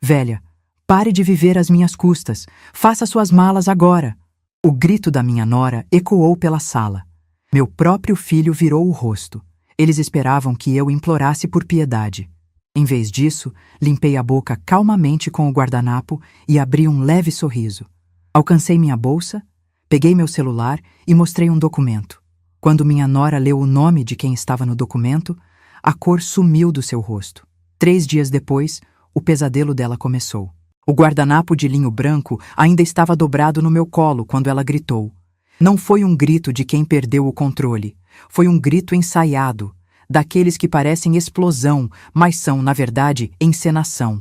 Velha, pare de viver às minhas custas. Faça suas malas agora. O grito da minha nora ecoou pela sala. Meu próprio filho virou o rosto. Eles esperavam que eu implorasse por piedade. Em vez disso, limpei a boca calmamente com o guardanapo e abri um leve sorriso. Alcancei minha bolsa, peguei meu celular e mostrei um documento. Quando minha nora leu o nome de quem estava no documento, a cor sumiu do seu rosto. 3 dias depois, o pesadelo dela começou. O guardanapo de linho branco ainda estava dobrado no meu colo quando ela gritou. Não foi um grito de quem perdeu o controle. Foi um grito ensaiado, daqueles que parecem explosão, mas são, na verdade, encenação.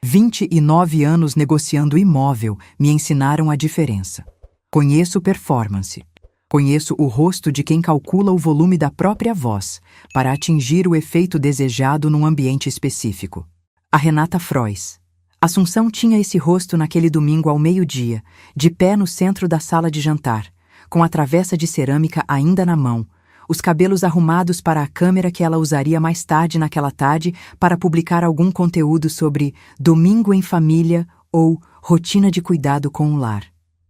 29 anos negociando imóvel me ensinaram a diferença. Conheço performance. Conheço o rosto de quem calcula o volume da própria voz para atingir o efeito desejado num ambiente específico. A Renata Frois. Assunção tinha esse rosto naquele domingo ao meio-dia, de pé no centro da sala de jantar, com a travessa de cerâmica ainda na mão, os cabelos arrumados para a câmera que ela usaria mais tarde naquela tarde para publicar algum conteúdo sobre domingo em família ou rotina de cuidado com o lar.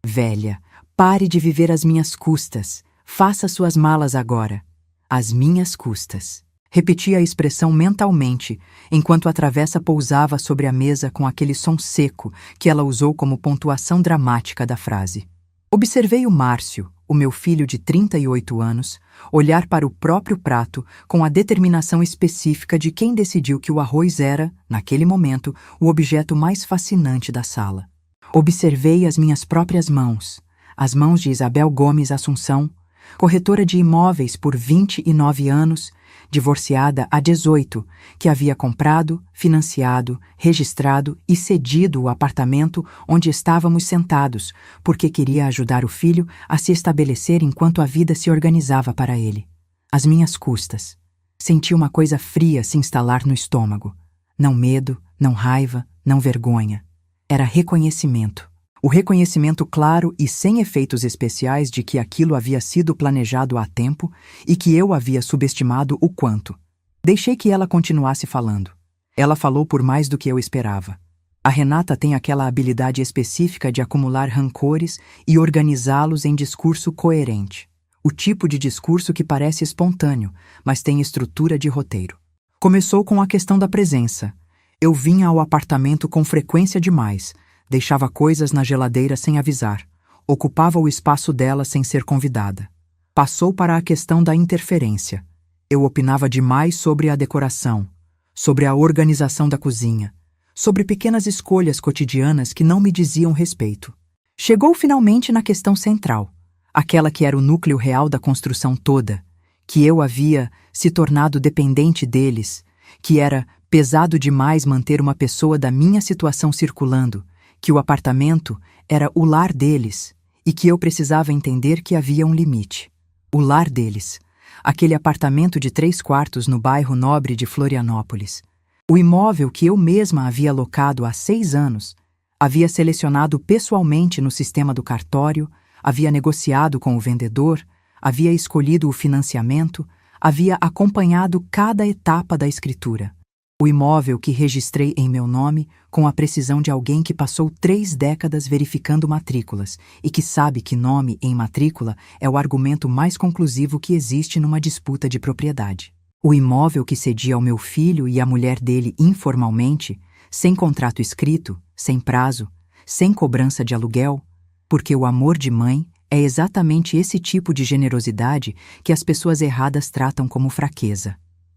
Velha, pare de viver às minhas custas. Faça suas malas agora. Às minhas custas. Repetia a expressão mentalmente, enquanto a travessa pousava sobre a mesa com aquele som seco que ela usou como pontuação dramática da frase. Observei o Márcio, o meu filho de 38 anos, olhar para o próprio prato com a determinação específica de quem decidiu que o arroz era, naquele momento, o objeto mais fascinante da sala. Observei as minhas próprias mãos, as mãos de Isabel Gomes Assunção, corretora de imóveis por 29 anos, divorciada há 18, que havia comprado, financiado, registrado e cedido o apartamento onde estávamos sentados, porque queria ajudar o filho a se estabelecer enquanto a vida se organizava para ele. Às minhas custas. Senti uma coisa fria se instalar no estômago. Não medo, não raiva, não vergonha. Era reconhecimento. O reconhecimento claro e sem efeitos especiais de que aquilo havia sido planejado há tempo e que eu havia subestimado o quanto. Deixei que ela continuasse falando. Ela falou por mais do que eu esperava. A Renata tem aquela habilidade específica de acumular rancores e organizá-los em discurso coerente. O tipo de discurso que parece espontâneo, mas tem estrutura de roteiro. Começou com a questão da presença. Eu vinha ao apartamento com frequência demais. Deixava coisas na geladeira sem avisar. Ocupava o espaço dela sem ser convidada. Passou para a questão da interferência. Eu opinava demais sobre a decoração, sobre a organização da cozinha, sobre pequenas escolhas cotidianas que não me diziam respeito. Chegou finalmente na questão central, aquela que era o núcleo real da construção toda, que eu havia se tornado dependente deles, que era pesado demais manter uma pessoa da minha situação circulando, que o apartamento era o lar deles e que eu precisava entender que havia um limite. O lar deles. Aquele apartamento de 3 quartos no bairro nobre de Florianópolis. O imóvel que eu mesma havia alocado há 6 anos, havia selecionado pessoalmente no sistema do cartório, havia negociado com o vendedor, havia escolhido o financiamento, havia acompanhado cada etapa da escritura. O imóvel que registrei em meu nome com a precisão de alguém que passou 3 décadas verificando matrículas e que sabe que nome em matrícula é o argumento mais conclusivo que existe numa disputa de propriedade. O imóvel que cedi ao meu filho e à mulher dele informalmente, sem contrato escrito, sem prazo, sem cobrança de aluguel, porque o amor de mãe é exatamente esse tipo de generosidade que as pessoas erradas tratam como fraqueza.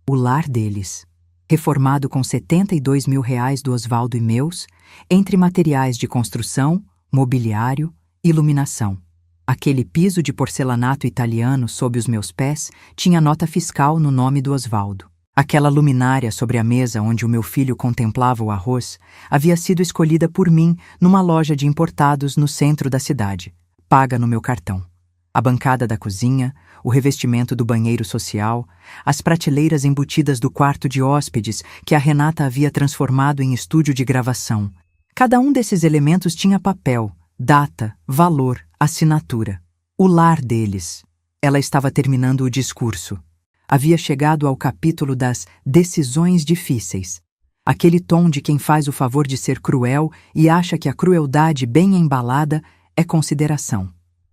O lar deles. Reformado com R$72 mil do Oswaldo e meus, entre materiais de construção, mobiliário, iluminação. Aquele piso de porcelanato italiano sob os meus pés tinha nota fiscal no nome do Oswaldo. Aquela luminária sobre a mesa onde o meu filho contemplava o arroz havia sido escolhida por mim numa loja de importados no centro da cidade, paga no meu cartão. A bancada da cozinha, o revestimento do banheiro social, as prateleiras embutidas do quarto de hóspedes que a Renata havia transformado em estúdio de gravação. Cada um desses elementos tinha papel, data, valor, assinatura. O lar deles. Ela estava terminando o discurso. Havia chegado ao capítulo das decisões difíceis. aquele tom de quem faz o favor de ser cruel e acha que a crueldade bem embalada é consideração.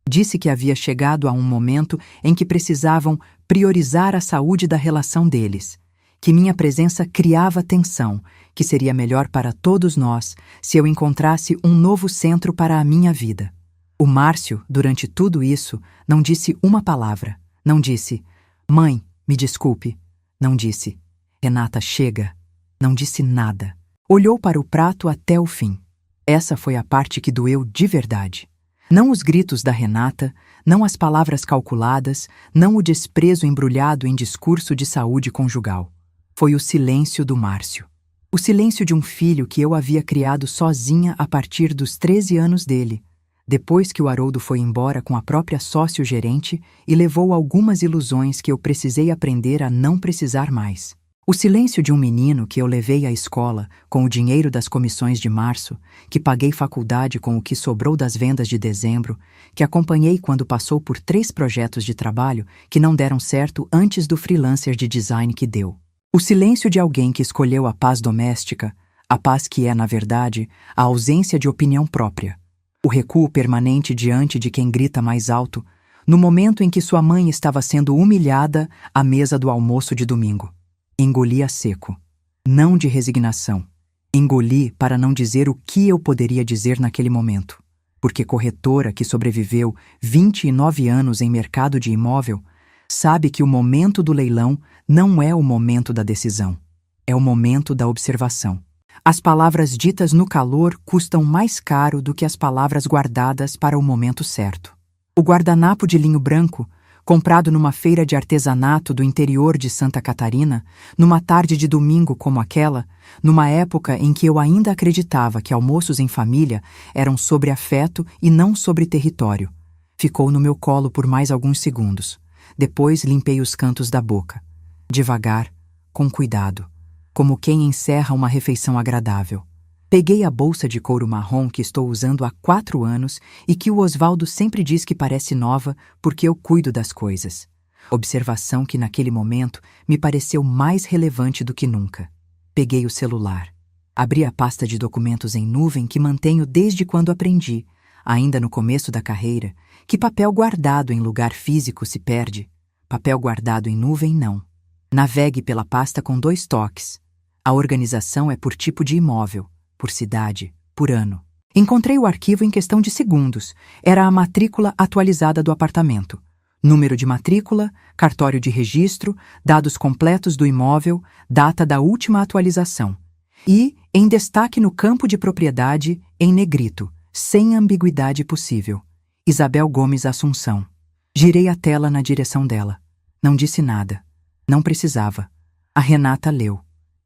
Disse que havia chegado a um momento em que precisavam priorizar a saúde da relação deles, que minha presença criava tensão, que seria melhor para todos nós se eu encontrasse um novo centro para a minha vida. O Márcio, durante tudo isso, não disse uma palavra. Não disse, mãe, me desculpe. Não disse, Renata, chega. Não disse nada. Olhou para o prato até o fim. Essa foi a parte que doeu de verdade. Não os gritos da Renata, não as palavras calculadas, não o desprezo embrulhado em discurso de saúde conjugal. Foi o silêncio do Márcio. O silêncio de um filho que eu havia criado sozinha a partir dos 13 anos dele, depois que o Haroldo foi embora com a própria sócio-gerente e levou algumas ilusões que eu precisei aprender a não precisar mais. O silêncio de um menino que eu levei à escola com o dinheiro das comissões de março, que paguei faculdade com o que sobrou das vendas de dezembro, que acompanhei quando passou por 3 projetos de trabalho que não deram certo antes do freelancer de design que deu. O silêncio de alguém que escolheu a paz doméstica, a paz que é, na verdade, a ausência de opinião própria. O recuo permanente diante de quem grita mais alto, no momento em que sua mãe estava sendo humilhada à mesa do almoço de domingo. Engoli a seco. Não de resignação. Engoli para não dizer o que eu poderia dizer naquele momento. Porque corretora que sobreviveu 29 anos em mercado de imóvel sabe que o momento do leilão não é o momento da decisão. É o momento da observação. As palavras ditas no calor custam mais caro do que as palavras guardadas para o momento certo. O guardanapo de linho branco, comprado numa feira de artesanato do interior de Santa Catarina, numa tarde de domingo como aquela, numa época em que eu ainda acreditava que almoços em família eram sobre afeto e não sobre território. Ficou no meu colo por mais alguns segundos. Depois limpei os cantos da boca. Devagar, com cuidado, como quem encerra uma refeição agradável. Peguei a bolsa de couro marrom que estou usando há 4 anos e que o Osvaldo sempre diz que parece nova porque eu cuido das coisas. Observação que naquele momento me pareceu mais relevante do que nunca. Peguei o celular. Abri a pasta de documentos em nuvem que mantenho desde quando aprendi, ainda no começo da carreira, que papel guardado em lugar físico se perde. Papel guardado em nuvem não. Navegue pela pasta com 2 toques. A organização é por tipo de imóvel, por cidade, por ano. Encontrei o arquivo em questão de segundos. Era a matrícula atualizada do apartamento. Número de matrícula, cartório de registro, dados completos do imóvel, data da última atualização. E, em destaque no campo de propriedade, em negrito, sem ambiguidade possível. Isabel Gomes Assunção. Girei a tela na direção dela. Não disse nada. Não precisava. A Renata leu.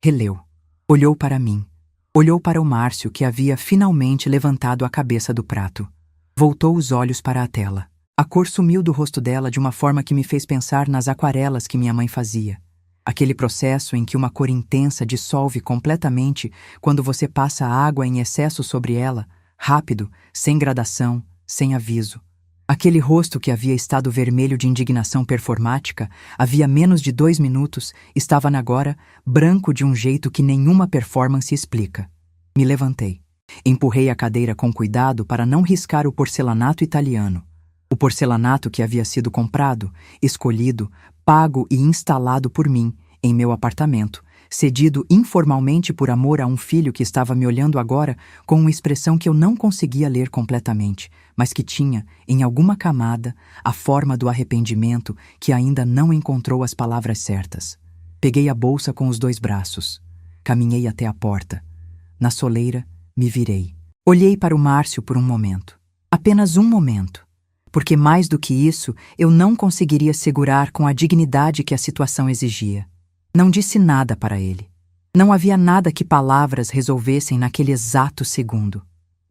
Releu. Olhou para mim. Olhou para o Márcio, que havia finalmente levantado a cabeça do prato. Voltou os olhos para a tela. A cor sumiu do rosto dela de uma forma que me fez pensar nas aquarelas que minha mãe fazia. Aquele processo em que uma cor intensa dissolve completamente quando você passa água em excesso sobre ela, rápido, sem gradação, sem aviso. Aquele rosto que havia estado vermelho de indignação performática havia menos de 2 minutos estava agora branco de um jeito que nenhuma performance explica. Me levantei. Empurrei a cadeira com cuidado para não riscar o porcelanato italiano. O porcelanato que havia sido comprado, escolhido, pago e instalado por mim, em meu apartamento, cedido informalmente por amor a um filho que estava me olhando agora com uma expressão que eu não conseguia ler completamente, mas que tinha, em alguma camada, a forma do arrependimento que ainda não encontrou as palavras certas. Peguei a bolsa com os 2 braços. Caminhei até a porta. Na soleira, me virei. Olhei para o Márcio por um momento. Apenas um momento. Porque mais do que isso, eu não conseguiria segurar com a dignidade que a situação exigia. Não disse nada para ele. Não havia nada que palavras resolvessem naquele exato segundo.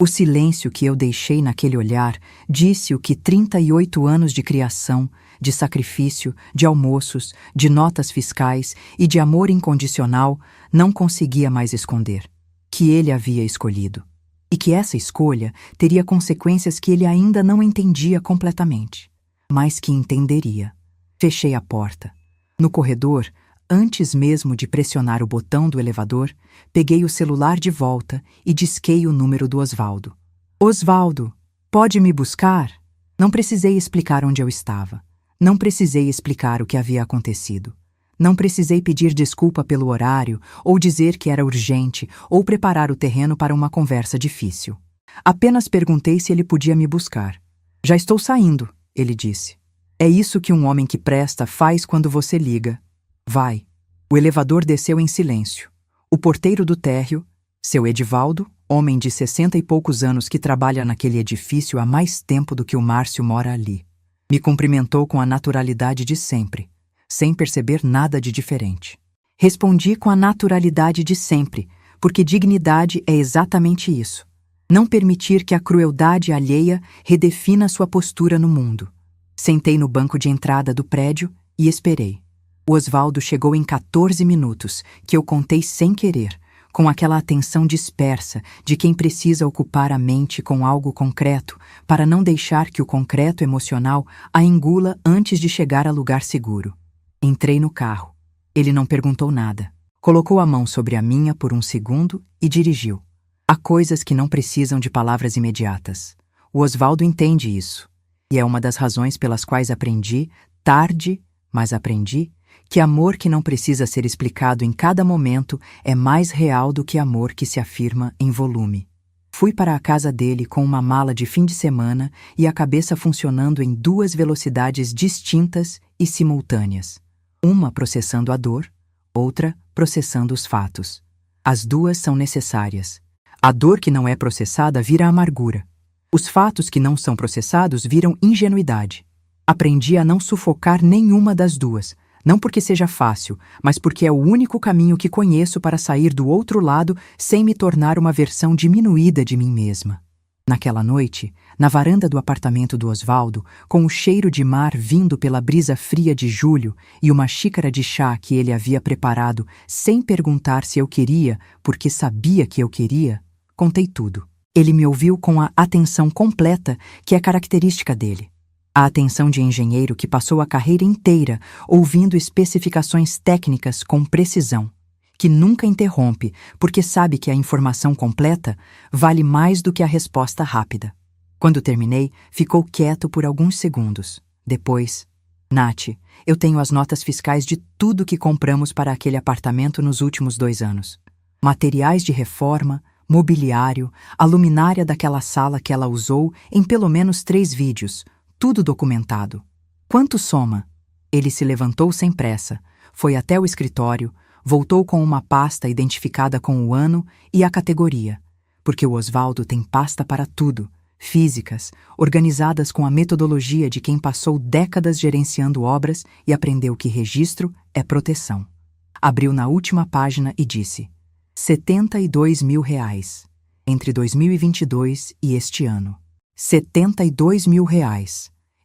O silêncio que eu deixei naquele olhar disse o que 38 anos de criação, de sacrifício, de almoços, de notas fiscais e de amor incondicional não conseguia mais esconder. Que ele havia escolhido. E que essa escolha teria consequências que ele ainda não entendia completamente, mas que entenderia. Fechei a porta. No corredor, Antes mesmo de pressionar o botão do elevador, peguei o celular de volta e disquei o número do Osvaldo. Osvaldo, pode me buscar? Não precisei explicar onde eu estava. Não precisei explicar o que havia acontecido. Não precisei pedir desculpa pelo horário, ou dizer que era urgente, ou preparar o terreno para uma conversa difícil. Apenas perguntei se ele podia me buscar. Já estou saindo, ele disse. É isso que um homem que presta faz quando você liga. Vai. O elevador desceu em silêncio. O porteiro do térreo, seu Edivaldo, homem de 60 e poucos anos que trabalha naquele edifício há mais tempo do que o Márcio mora ali, me cumprimentou com a naturalidade de sempre, sem perceber nada de diferente. Respondi com a naturalidade de sempre, porque dignidade é exatamente isso. Não permitir que a crueldade alheia redefina sua postura no mundo. Sentei no banco de entrada do prédio e esperei. O Osvaldo chegou em 14 minutos, que eu contei sem querer, com aquela atenção dispersa de quem precisa ocupar a mente com algo concreto para não deixar que o concreto emocional a engula antes de chegar a lugar seguro. Entrei no carro. Ele não perguntou nada. Colocou a mão sobre a minha por um segundo e dirigiu. Há coisas que não precisam de palavras imediatas. O Osvaldo entende isso. E é uma das razões pelas quais aprendi, tarde, mas aprendi, que amor que não precisa ser explicado em cada momento é mais real do que amor que se afirma em volume. Fui para a casa dele com uma mala de fim de semana e a cabeça funcionando em duas velocidades distintas e simultâneas. Uma processando a dor, outra processando os fatos. As duas são necessárias. A dor que não é processada vira amargura. Os fatos que não são processados viram ingenuidade. Aprendi a não sufocar nenhuma das duas, não porque seja fácil, mas porque é o único caminho que conheço para sair do outro lado sem me tornar uma versão diminuída de mim mesma. Naquela noite, na varanda do apartamento do Osvaldo, com o cheiro de mar vindo pela brisa fria de julho e uma xícara de chá que ele havia preparado sem perguntar se eu queria, porque sabia que eu queria, contei tudo. Ele me ouviu com a atenção completa que é característica dele. A atenção de engenheiro que passou a carreira inteira ouvindo especificações técnicas com precisão, que nunca interrompe porque sabe que a informação completa vale mais do que a resposta rápida. Quando terminei, ficou quieto por alguns segundos. Depois, Nath, eu tenho as notas fiscais de tudo que compramos para aquele apartamento nos últimos 2 anos. Materiais de reforma, mobiliário, a luminária daquela sala que ela usou em pelo menos 3 vídeos, tudo documentado. Quanto soma? Ele se levantou sem pressa, foi até o escritório, voltou com uma pasta identificada com o ano e a categoria, porque o Osvaldo tem pasta para tudo, físicas, organizadas com a metodologia de quem passou décadas gerenciando obras e aprendeu que registro é proteção. Abriu na última página e disse: R$72 mil, entre 2022 e este ano. R$72 mil,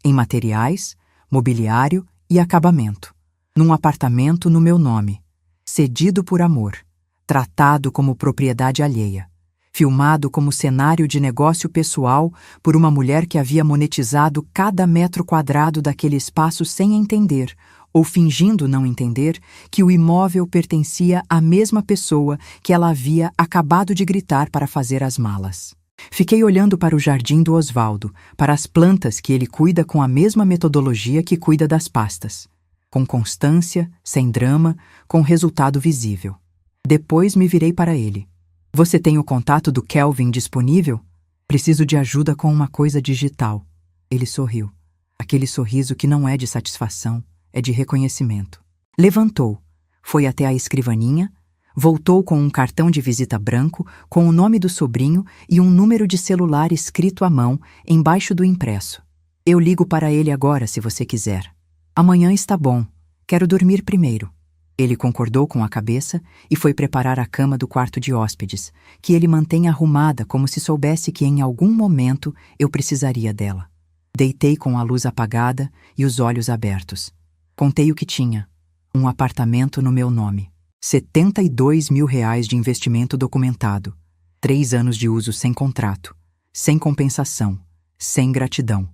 em materiais, mobiliário e acabamento, num apartamento no meu nome, cedido por amor, tratado como propriedade alheia, filmado como cenário de negócio pessoal por uma mulher que havia monetizado cada metro quadrado daquele espaço sem entender, ou fingindo não entender, que o imóvel pertencia à mesma pessoa que ela havia acabado de gritar para fazer as malas. Fiquei olhando para o jardim do Osvaldo, para as plantas que ele cuida com a mesma metodologia que cuida das pastas. Com constância, sem drama, com resultado visível. Depois me virei para ele. Você tem o contato do Kelvin disponível? Preciso de ajuda com uma coisa digital. Ele sorriu. Aquele sorriso que não é de satisfação, é de reconhecimento. Levantou, foi até a escrivaninha, voltou com um cartão de visita branco com o nome do sobrinho e um número de celular escrito à mão embaixo do impresso. Eu ligo para ele agora, se você quiser. Amanhã está bom. Quero dormir primeiro. Ele concordou com a cabeça e foi preparar a cama do quarto de hóspedes, que ele mantém arrumada como se soubesse que em algum momento eu precisaria dela. Deitei com a luz apagada e os olhos abertos. Contei o que tinha. Um apartamento no meu nome. R$72 mil de investimento documentado. 3 anos de uso sem contrato. Sem compensação. Sem gratidão.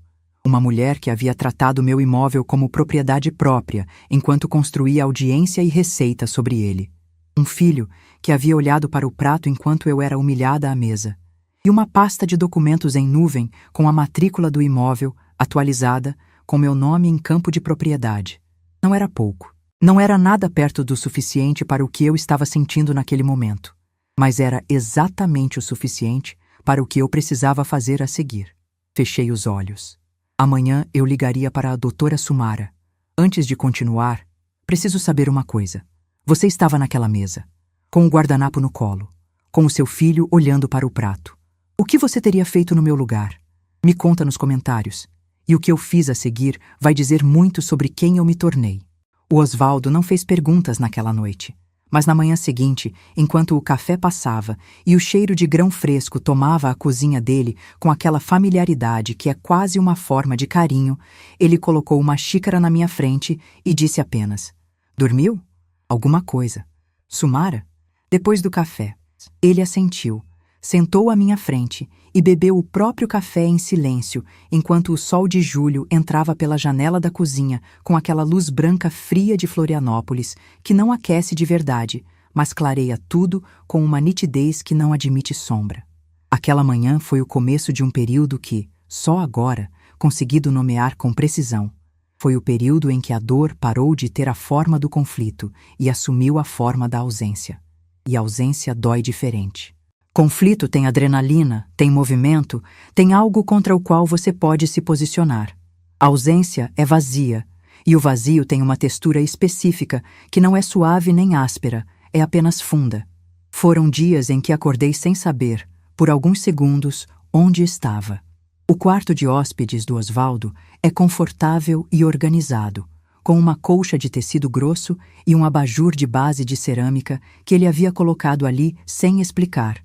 Uma mulher que havia tratado meu imóvel como propriedade própria, enquanto construía audiência e receita sobre ele. Um filho que havia olhado para o prato enquanto eu era humilhada à mesa. E uma pasta de documentos em nuvem com a matrícula do imóvel, atualizada, com meu nome em campo de propriedade. Não era pouco. Não era nada perto do suficiente para o que eu estava sentindo naquele momento. Mas era exatamente o suficiente para o que eu precisava fazer a seguir. Fechei os olhos. Amanhã eu ligaria para a doutora Sumara. Antes de continuar, preciso saber uma coisa. Você estava naquela mesa, com o guardanapo no colo, com o seu filho olhando para o prato. O que você teria feito no meu lugar? Me conta nos comentários. E o que eu fiz a seguir vai dizer muito sobre quem eu me tornei. O Osvaldo não fez perguntas naquela noite, mas na manhã seguinte, enquanto o café passava e o cheiro de grão fresco tomava a cozinha dele com aquela familiaridade que é quase uma forma de carinho, ele colocou uma xícara na minha frente e disse apenas: "Dormiu? Alguma coisa. Sumara?" Depois do café, ele assentiu, sentou à minha frente e bebeu o próprio café em silêncio, enquanto o sol de julho entrava pela janela da cozinha com aquela luz branca fria de Florianópolis, que não aquece de verdade, mas clareia tudo com uma nitidez que não admite sombra. Aquela manhã foi o começo de um período que, só agora, conseguido nomear com precisão, foi o período em que a dor parou de ter a forma do conflito e assumiu a forma da ausência. E a ausência dói diferente. Conflito tem adrenalina, tem movimento, tem algo contra o qual você pode se posicionar. A ausência é vazia, e o vazio tem uma textura específica que não é suave nem áspera, é apenas funda. Foram dias em que acordei sem saber, por alguns segundos, onde estava. O quarto de hóspedes do Osvaldo é confortável e organizado, com uma colcha de tecido grosso e um abajur de base de cerâmica que ele havia colocado ali sem explicar,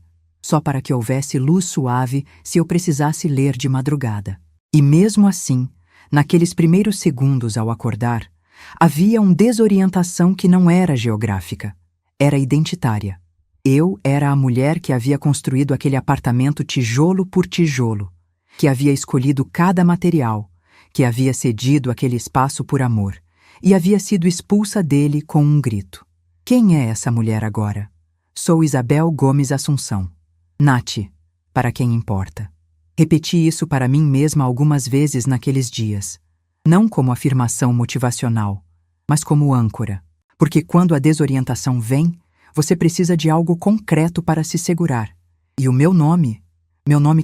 só para que houvesse luz suave se eu precisasse ler de madrugada. E mesmo assim, naqueles primeiros segundos ao acordar, havia uma desorientação que não era geográfica, era identitária. Eu era a mulher que havia construído aquele apartamento tijolo por tijolo, que havia escolhido cada material, que havia cedido aquele espaço por amor, e havia sido expulsa dele com um grito. Quem é essa mulher agora? Sou Isabel Gomes Assunção. Nath, para quem importa. Repeti isso para mim mesma algumas vezes naqueles dias, não como afirmação motivacional, mas como âncora, porque quando a desorientação vem, você precisa de algo concreto para se segurar. E o meu nome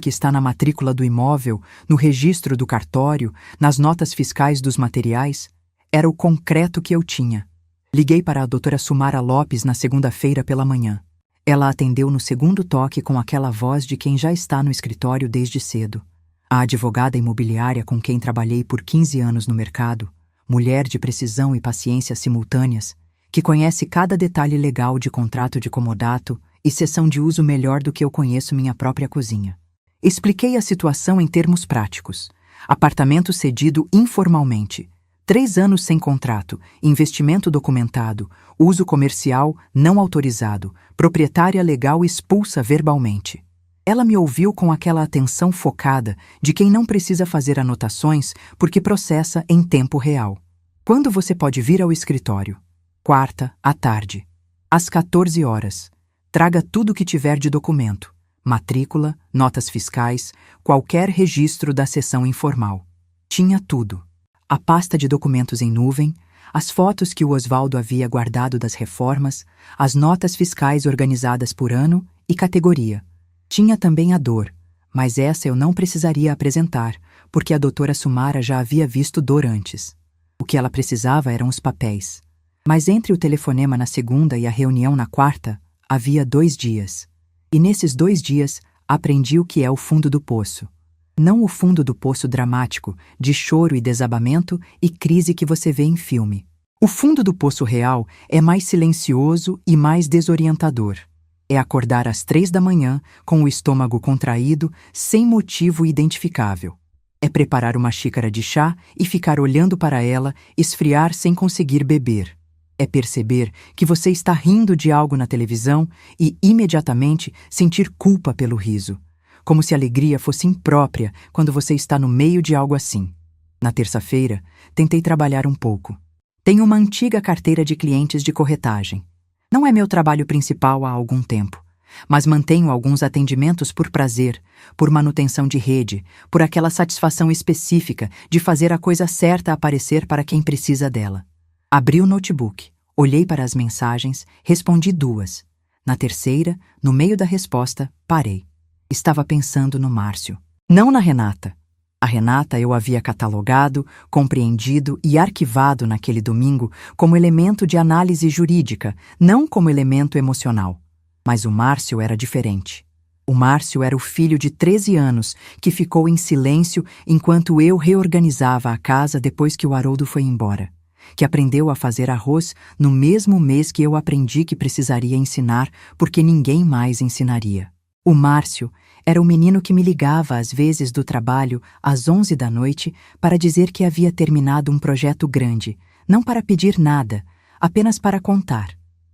que está na matrícula do imóvel, no registro do cartório, nas notas fiscais dos materiais, era o concreto que eu tinha. Liguei para a doutora Sumara Lopes na segunda-feira pela manhã. Ela atendeu no segundo toque com aquela voz de quem já está no escritório desde cedo. A advogada imobiliária com quem trabalhei por 15 anos no mercado, mulher de precisão e paciência simultâneas, que conhece cada detalhe legal de contrato de comodato e sessão de uso melhor do que eu conheço minha própria cozinha. Expliquei a situação em termos práticos. Apartamento cedido informalmente. 3 anos sem contrato, investimento documentado, uso comercial não autorizado, proprietária legal expulsa verbalmente. Ela me ouviu com aquela atenção focada de quem não precisa fazer anotações porque processa em tempo real. Quando você pode vir ao escritório? Quarta, à tarde. Às 14 horas. Traga tudo o que tiver de documento. Matrícula, notas fiscais, qualquer registro da sessão informal. Tinha tudo. A pasta de documentos em nuvem, as fotos que o Osvaldo havia guardado das reformas, as notas fiscais organizadas por ano e categoria. Tinha também a dor, mas essa eu não precisaria apresentar, porque a doutora Sumara já havia visto dor antes. O que ela precisava eram os papéis. Mas entre o telefonema na segunda e a reunião na quarta, havia 2 dias. E nesses 2 dias, aprendi o que é o fundo do poço. Não o fundo do poço dramático, de choro e desabamento e crise que você vê em filme. O fundo do poço real é mais silencioso e mais desorientador. É acordar às 3 da manhã, com o estômago contraído, sem motivo identificável. É preparar uma xícara de chá e ficar olhando para ela, esfriar sem conseguir beber. É perceber que você está rindo de algo na televisão e, imediatamente, sentir culpa pelo riso. Como se a alegria fosse imprópria quando você está no meio de algo assim. Na terça-feira, tentei trabalhar um pouco. Tenho uma antiga carteira de clientes de corretagem. Não é meu trabalho principal há algum tempo, mas mantenho alguns atendimentos por prazer, por manutenção de rede, por aquela satisfação específica de fazer a coisa certa aparecer para quem precisa dela. Abri o notebook, olhei para as mensagens, respondi 2. Na terceira, no meio da resposta, parei. Estava pensando no Márcio. Não na Renata. A Renata eu havia catalogado, compreendido e arquivado naquele domingo como elemento de análise jurídica, não como elemento emocional. Mas o Márcio era diferente. O Márcio era o filho de 13 anos que ficou em silêncio enquanto eu reorganizava a casa depois que o Haroldo foi embora, que aprendeu a fazer arroz no mesmo mês que eu aprendi que precisaria ensinar porque ninguém mais ensinaria. O Márcio era o menino que me ligava às vezes do trabalho às 11 da noite para dizer que havia terminado um projeto grande, não para pedir nada, apenas para contar.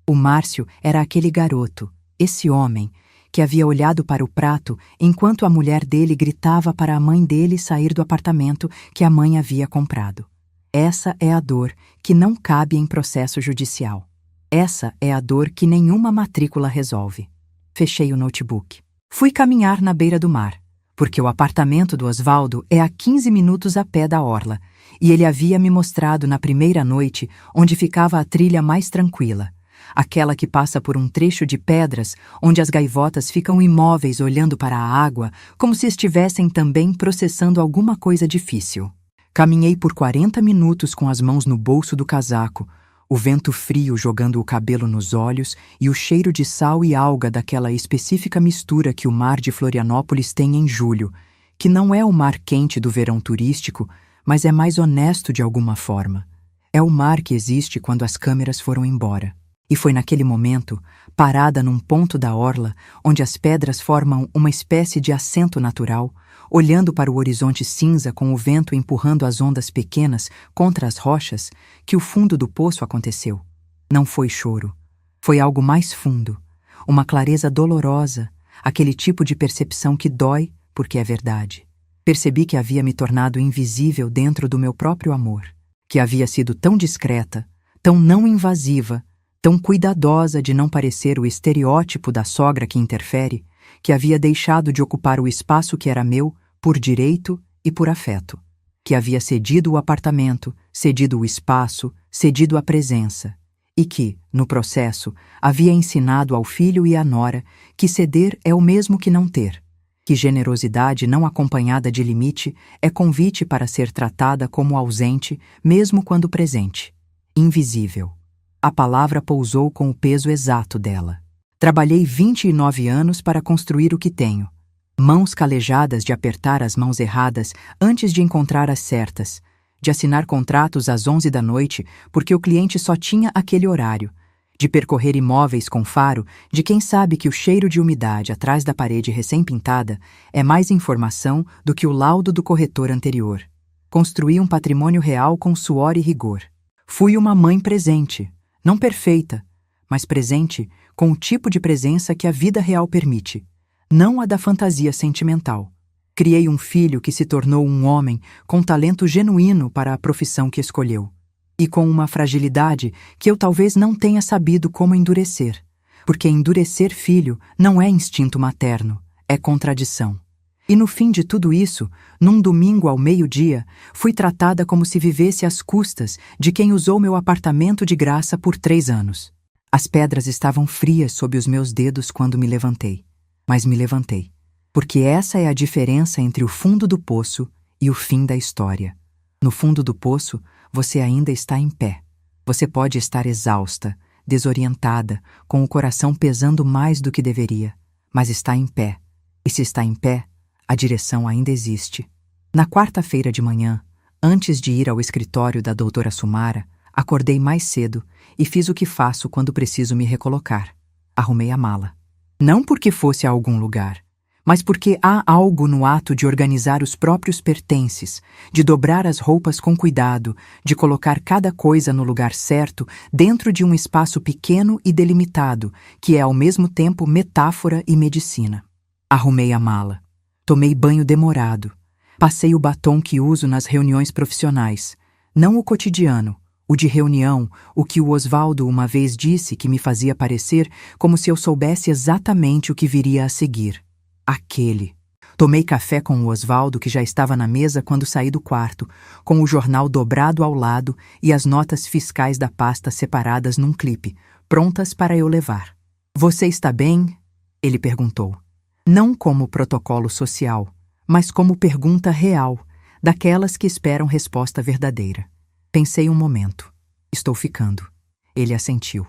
O Márcio era aquele garoto, esse homem, que havia olhado para o prato enquanto a mulher dele gritava para a mãe dele sair do apartamento que a mãe havia comprado. Essa é a dor que não cabe em processo judicial. Essa é a dor que nenhuma matrícula resolve. Fechei o notebook. Fui caminhar na beira do mar, porque o apartamento do Osvaldo é a 15 minutos a pé da orla, e ele havia me mostrado na primeira noite onde ficava a trilha mais tranquila, aquela que passa por um trecho de pedras onde as gaivotas ficam imóveis olhando para a água como se estivessem também processando alguma coisa difícil. Caminhei por 40 minutos com as mãos no bolso do casaco, o vento frio jogando o cabelo nos olhos e o cheiro de sal e alga daquela específica mistura que o mar de Florianópolis tem em julho, que não é o mar quente do verão turístico, mas é mais honesto de alguma forma. É o mar que existe quando as câmeras foram embora. E foi naquele momento, parada num ponto da orla, onde as pedras formam uma espécie de assento natural, olhando para o horizonte cinza com o vento empurrando as ondas pequenas contra as rochas, que o fundo do poço aconteceu. Não foi choro. Foi algo mais fundo, uma clareza dolorosa, aquele tipo de percepção que dói porque é verdade. Percebi que havia me tornado invisível dentro do meu próprio amor, que havia sido tão discreta, tão não invasiva, tão cuidadosa de não parecer o estereótipo da sogra que interfere, que havia deixado de ocupar o espaço que era meu por direito e por afeto, que havia cedido o apartamento, cedido o espaço, cedido a presença, e que, no processo, havia ensinado ao filho e à nora que ceder é o mesmo que não ter, que generosidade não acompanhada de limite é convite para ser tratada como ausente, mesmo quando presente, invisível. A palavra pousou com o peso exato dela. Trabalhei 29 anos para construir o que tenho. Mãos calejadas de apertar as mãos erradas antes de encontrar as certas, de assinar contratos às 11 da noite porque o cliente só tinha aquele horário, de percorrer imóveis com faro de quem sabe que o cheiro de umidade atrás da parede recém-pintada é mais informação do que o laudo do corretor anterior. Construí um patrimônio real com suor e rigor. Fui uma mãe presente, não perfeita, mas presente com o tipo de presença que a vida real permite, não a da fantasia sentimental. Criei um filho que se tornou um homem com talento genuíno para a profissão que escolheu, e com uma fragilidade que eu talvez não tenha sabido como endurecer, porque endurecer filho não é instinto materno, é contradição. E no fim de tudo isso, num domingo ao meio-dia, fui tratada como se vivesse às custas de quem usou meu apartamento de graça por 3 anos. As pedras estavam frias sob os meus dedos quando me levantei. Mas me levantei. Porque essa é a diferença entre o fundo do poço e o fim da história. No fundo do poço, você ainda está em pé. Você pode estar exausta, desorientada, com o coração pesando mais do que deveria, mas está em pé. E se está em pé, a direção ainda existe. Na quarta-feira de manhã, antes de ir ao escritório da doutora Sumara, acordei mais cedo e fiz o que faço quando preciso me recolocar. Arrumei a mala. Não porque fosse a algum lugar, mas porque há algo no ato de organizar os próprios pertences, de dobrar as roupas com cuidado, de colocar cada coisa no lugar certo dentro de um espaço pequeno e delimitado, que é ao mesmo tempo metáfora e medicina. Arrumei a mala. Tomei banho demorado. Passei o batom que uso nas reuniões profissionais, não o cotidiano, o de reunião, o que o Osvaldo uma vez disse que me fazia parecer como se eu soubesse exatamente o que viria a seguir. Aquele. Tomei café com o Osvaldo, que já estava na mesa quando saí do quarto, com o jornal dobrado ao lado e as notas fiscais da pasta separadas num clipe, prontas para eu levar. Você está bem? Ele perguntou. Não como protocolo social, mas como pergunta real, daquelas que esperam resposta verdadeira. Pensei um momento. Estou ficando. Ele assentiu.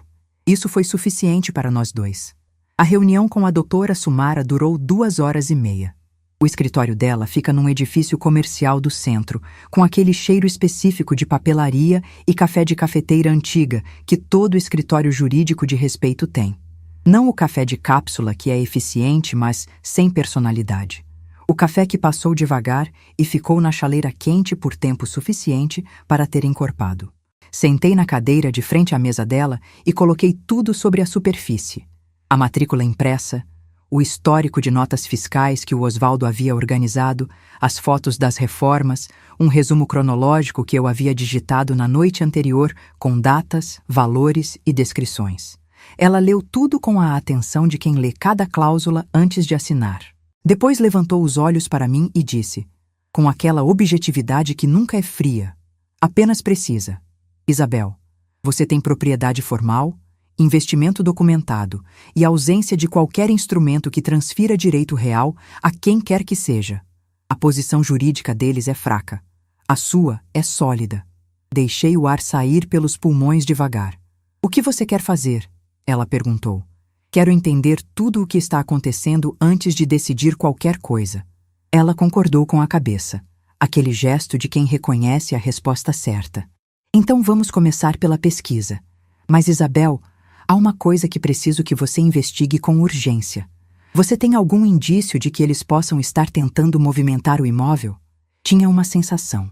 Isso foi suficiente para nós dois. A reunião com a doutora Sumara durou 2 horas e meia. O escritório dela fica num edifício comercial do centro, com aquele cheiro específico de papelaria e café de cafeteira antiga que todo escritório jurídico de respeito tem. Não o café de cápsula que é eficiente, mas sem personalidade. O café que passou devagar e ficou na chaleira quente por tempo suficiente para ter encorpado. Sentei na cadeira de frente à mesa dela e coloquei tudo sobre a superfície. A matrícula impressa, o histórico de notas fiscais que o Osvaldo havia organizado, as fotos das reformas, um resumo cronológico que eu havia digitado na noite anterior com datas, valores e descrições. Ela leu tudo com a atenção de quem lê cada cláusula antes de assinar. Depois levantou os olhos para mim e disse, com aquela objetividade que nunca é fria, apenas precisa. Isabel, você tem propriedade formal, investimento documentado e ausência de qualquer instrumento que transfira direito real a quem quer que seja. A posição jurídica deles é fraca. A sua é sólida. Deixei o ar sair pelos pulmões devagar. O que você quer fazer? Ela perguntou. Quero entender tudo o que está acontecendo antes de decidir qualquer coisa. Ela concordou com a cabeça, aquele gesto de quem reconhece a resposta certa. Então vamos começar pela pesquisa. Mas Isabel, há uma coisa que preciso que você investigue com urgência. Você tem algum indício de que eles possam estar tentando movimentar o imóvel? Tinha uma sensação.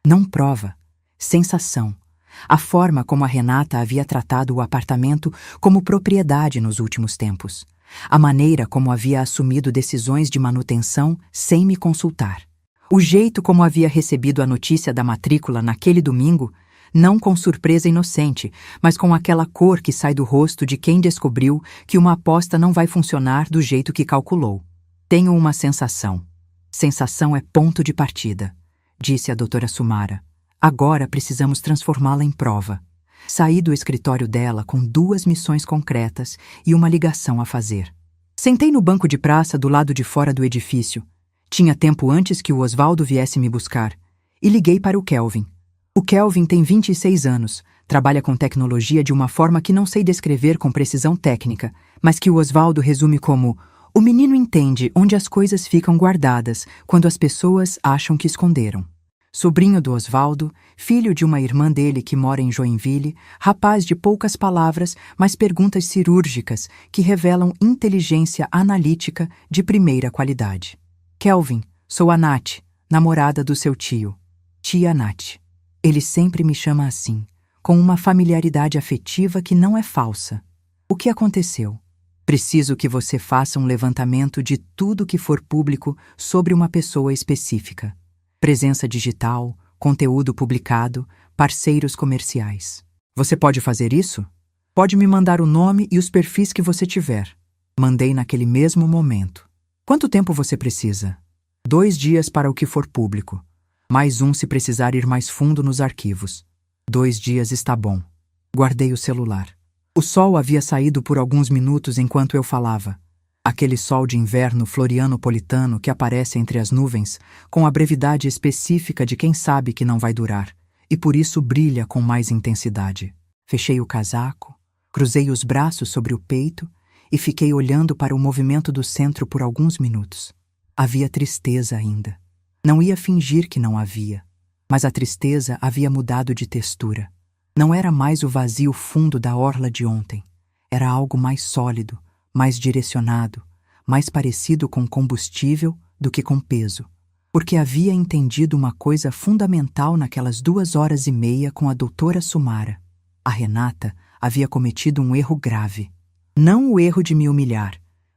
Não prova. Sensação. A forma como a Renata havia tratado o apartamento como propriedade nos últimos tempos. A maneira como havia assumido decisões de manutenção sem me consultar. O jeito como havia recebido a notícia da matrícula naquele domingo, não com surpresa inocente, mas com aquela cor que sai do rosto de quem descobriu que uma aposta não vai funcionar do jeito que calculou. Tenho uma sensação. Sensação é ponto de partida, disse a doutora Sumara. Agora precisamos transformá-la em prova. Saí do escritório dela com 2 missões concretas e uma ligação a fazer. Sentei no banco de praça do lado de fora do edifício. Tinha tempo antes que o Osvaldo viesse me buscar. E liguei para o Kelvin. O Kelvin tem 26 anos, trabalha com tecnologia de uma forma que não sei descrever com precisão técnica, mas que o Osvaldo resume como: o menino entende onde as coisas ficam guardadas quando as pessoas acham que esconderam. Sobrinho do Osvaldo, filho de uma irmã dele que mora em Joinville, rapaz de poucas palavras, mas perguntas cirúrgicas que revelam inteligência analítica de primeira qualidade. Kelvin, sou a Nath, namorada do seu tio. Tia Nath. Ele sempre me chama assim, com uma familiaridade afetiva que não é falsa. O que aconteceu? Preciso que você faça um levantamento de tudo que for público sobre uma pessoa específica. Presença digital, conteúdo publicado, parceiros comerciais. Você pode fazer isso? Pode me mandar o nome e os perfis que você tiver. Mandei naquele mesmo momento. Quanto tempo você precisa? 2 dias para o que for público. Mais um se precisar ir mais fundo nos arquivos. 2 dias está bom. Guardei o celular. O sol havia saído por alguns minutos enquanto eu falava. Aquele sol de inverno florianopolitano que aparece entre as nuvens, com a brevidade específica de quem sabe que não vai durar, e por isso brilha com mais intensidade. Fechei o casaco, cruzei os braços sobre o peito e fiquei olhando para o movimento do centro por alguns minutos. Havia tristeza ainda. Não ia fingir que não havia, mas a tristeza havia mudado de textura. Não era mais o vazio fundo da orla de ontem. Era algo mais sólido, mais direcionado, mais parecido com combustível do que com peso, porque havia entendido uma coisa fundamental naquelas 2 horas e meia com a doutora Sumara. A Renata havia cometido um erro grave. Não o erro de me humilhar.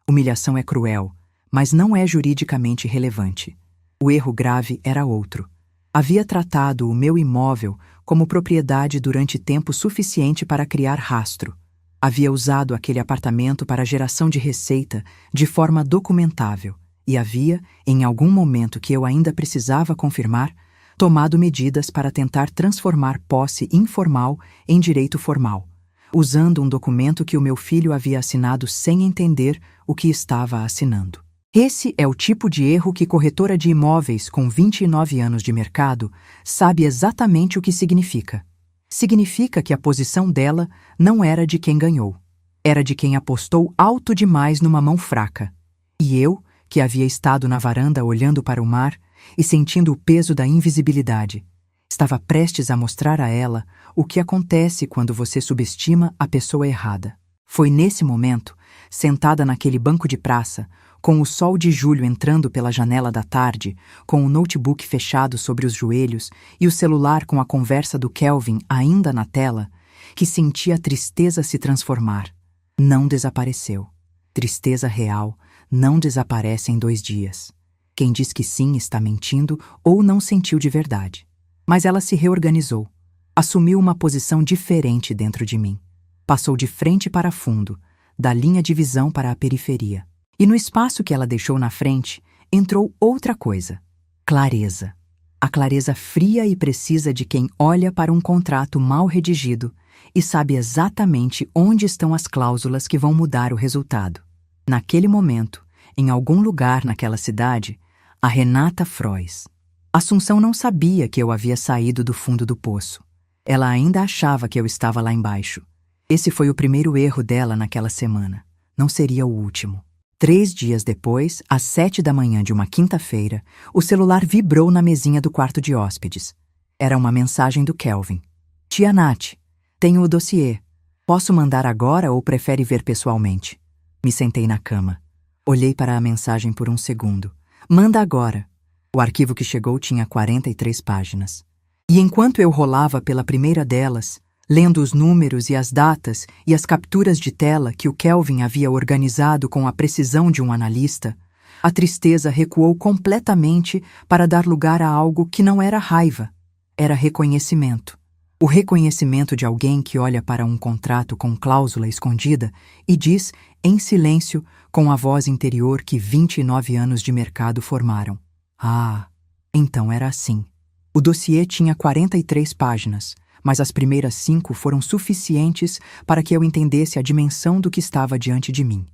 Humilhação é cruel, mas não é juridicamente relevante. O erro grave era outro. Havia tratado o meu imóvel como propriedade durante tempo suficiente para criar rastro. Havia usado aquele apartamento para geração de receita de forma documentável e havia, em algum momento que eu ainda precisava confirmar, tomado medidas para tentar transformar posse informal em direito formal, usando um documento que o meu filho havia assinado sem entender o que estava assinando. Esse é o tipo de erro que corretora de imóveis com 29 anos de mercado sabe exatamente o que significa. Significa que a posição dela não era de quem ganhou. Era de quem apostou alto demais numa mão fraca. E eu, que havia estado na varanda olhando para o mar e sentindo o peso da invisibilidade, estava prestes a mostrar a ela o que acontece quando você subestima a pessoa errada. Foi nesse momento, sentada naquele banco de praça, com o sol de julho entrando pela janela da tarde, com o notebook fechado sobre os joelhos e o celular com a conversa do Kelvin ainda na tela, que senti a tristeza se transformar. Não desapareceu. Tristeza real não desaparece em 2 dias. Quem diz que sim está mentindo ou não sentiu de verdade. Mas ela se reorganizou. Assumiu uma posição diferente dentro de mim. Passou de frente para fundo, da linha de visão para a periferia. E no espaço que ela deixou na frente, entrou outra coisa: clareza. A clareza fria e precisa de quem olha para um contrato mal redigido e sabe exatamente onde estão as cláusulas que vão mudar o resultado. Naquele momento, em algum lugar naquela cidade, a Renata Frois. Assunção não sabia que eu havia saído do fundo do poço. Ela ainda achava que eu estava lá embaixo. Esse foi o primeiro erro dela naquela semana. Não seria o último. 3 dias depois, às 7 da manhã de uma quinta-feira, o celular vibrou na mesinha do quarto de hóspedes. Era uma mensagem do Kelvin. Tia Nath, tenho o dossiê. Posso mandar agora ou prefere ver pessoalmente? Me sentei na cama. Olhei para a mensagem por um segundo. Manda agora. O arquivo que chegou tinha 43 páginas. E enquanto eu rolava pela primeira delas, lendo os números e as datas e as capturas de tela que o Kelvin havia organizado com a precisão de um analista, a tristeza recuou completamente para dar lugar a algo que não era raiva, era reconhecimento. O reconhecimento de alguém que olha para um contrato com cláusula escondida e diz, em silêncio, com a voz interior que 29 anos de mercado formaram: ah, então era assim. O dossiê tinha 43 páginas, mas as primeiras 5 foram suficientes para que eu entendesse a dimensão do que estava diante de mim.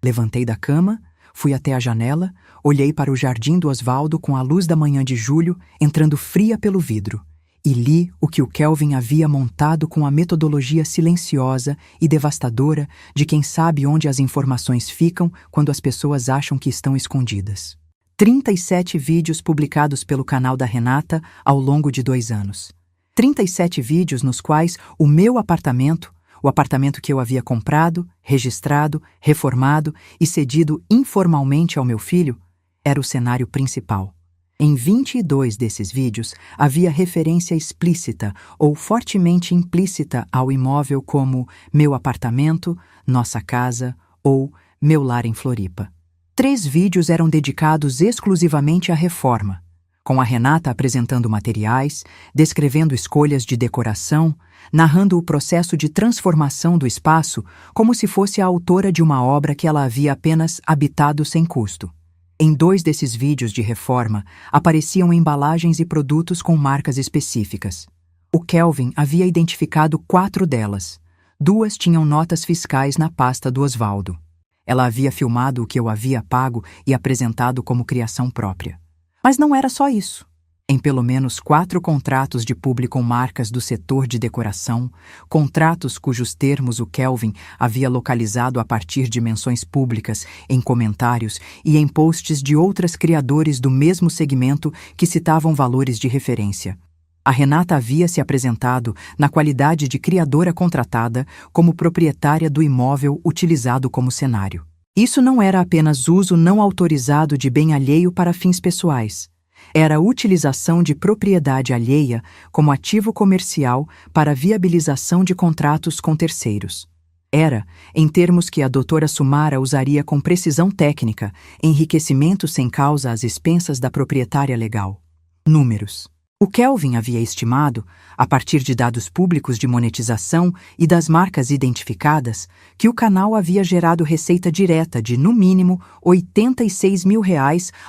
Levantei da cama, fui até a janela, olhei para o jardim do Osvaldo com a luz da manhã de julho entrando fria pelo vidro, e li o que o Kelvin havia montado com a metodologia silenciosa e devastadora de quem sabe onde as informações ficam quando as pessoas acham que estão escondidas. 37 vídeos publicados pelo canal da Renata ao longo de 2 anos. 37 vídeos nos quais o meu apartamento, o apartamento que eu havia comprado, registrado, reformado e cedido informalmente ao meu filho, era o cenário principal. Em 22 desses vídeos havia referência explícita ou fortemente implícita ao imóvel como meu apartamento, nossa casa ou meu lar em Floripa. 3 vídeos eram dedicados exclusivamente à reforma, com a Renata apresentando materiais, descrevendo escolhas de decoração, narrando o processo de transformação do espaço como se fosse a autora de uma obra que ela havia apenas habitado sem custo. Em 2 desses vídeos de reforma, apareciam embalagens e produtos com marcas específicas. O Kelvin havia identificado 4 delas. 2 tinham notas fiscais na pasta do Osvaldo. Ela havia filmado o que eu havia pago e apresentado como criação própria. Mas não era só isso. Em pelo menos 4 contratos de publi com marcas do setor de decoração, contratos cujos termos o Kelvin havia localizado a partir de menções públicas, em comentários e em posts de outras criadores do mesmo segmento que citavam valores de referência. A Renata havia se apresentado, na qualidade de criadora contratada, como proprietária do imóvel utilizado como cenário. Isso não era apenas uso não autorizado de bem alheio para fins pessoais. Era a utilização de propriedade alheia como ativo comercial para viabilização de contratos com terceiros. Era, em termos que a doutora Sumara usaria com precisão técnica, enriquecimento sem causa às expensas da proprietária legal. Números. O Kelvin havia estimado, a partir de dados públicos de monetização e das marcas identificadas, que o canal havia gerado receita direta de, no mínimo, R$ 86 mil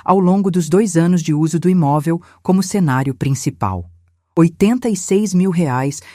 ao longo dos 2 anos de uso do imóvel como cenário principal. R$ 86 mil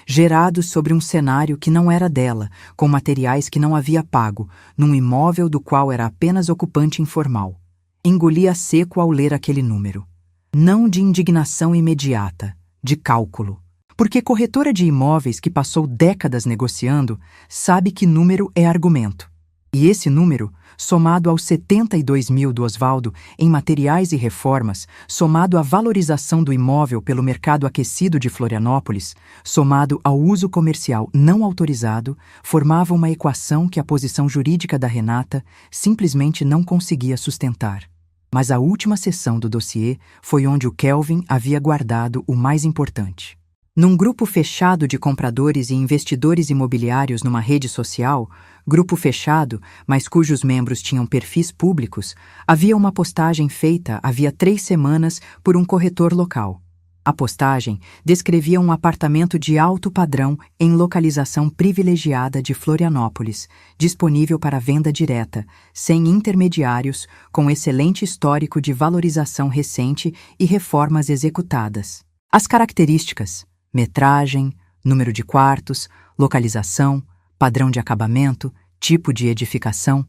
gerados sobre um cenário que não era dela, com materiais que não havia pago, num imóvel do qual era apenas ocupante informal. Engoli a seco ao ler aquele número. Não de indignação imediata, de cálculo. Porque corretora de imóveis que passou décadas negociando sabe que número é argumento. E esse número, somado aos 72 mil do Osvaldo em materiais e reformas, somado à valorização do imóvel pelo mercado aquecido de Florianópolis, somado ao uso comercial não autorizado, formava uma equação que a posição jurídica da Renata simplesmente não conseguia sustentar. Mas a última seção do dossiê foi onde o Kelvin havia guardado o mais importante. Num grupo fechado de compradores e investidores imobiliários numa rede social, grupo fechado, mas cujos membros tinham perfis públicos, havia uma postagem feita havia 3 semanas por um corretor local. A postagem descrevia um apartamento de alto padrão em localização privilegiada de Florianópolis, disponível para venda direta, sem intermediários, com excelente histórico de valorização recente e reformas executadas. As características: metragem, número de quartos, localização, padrão de acabamento, tipo de edificação,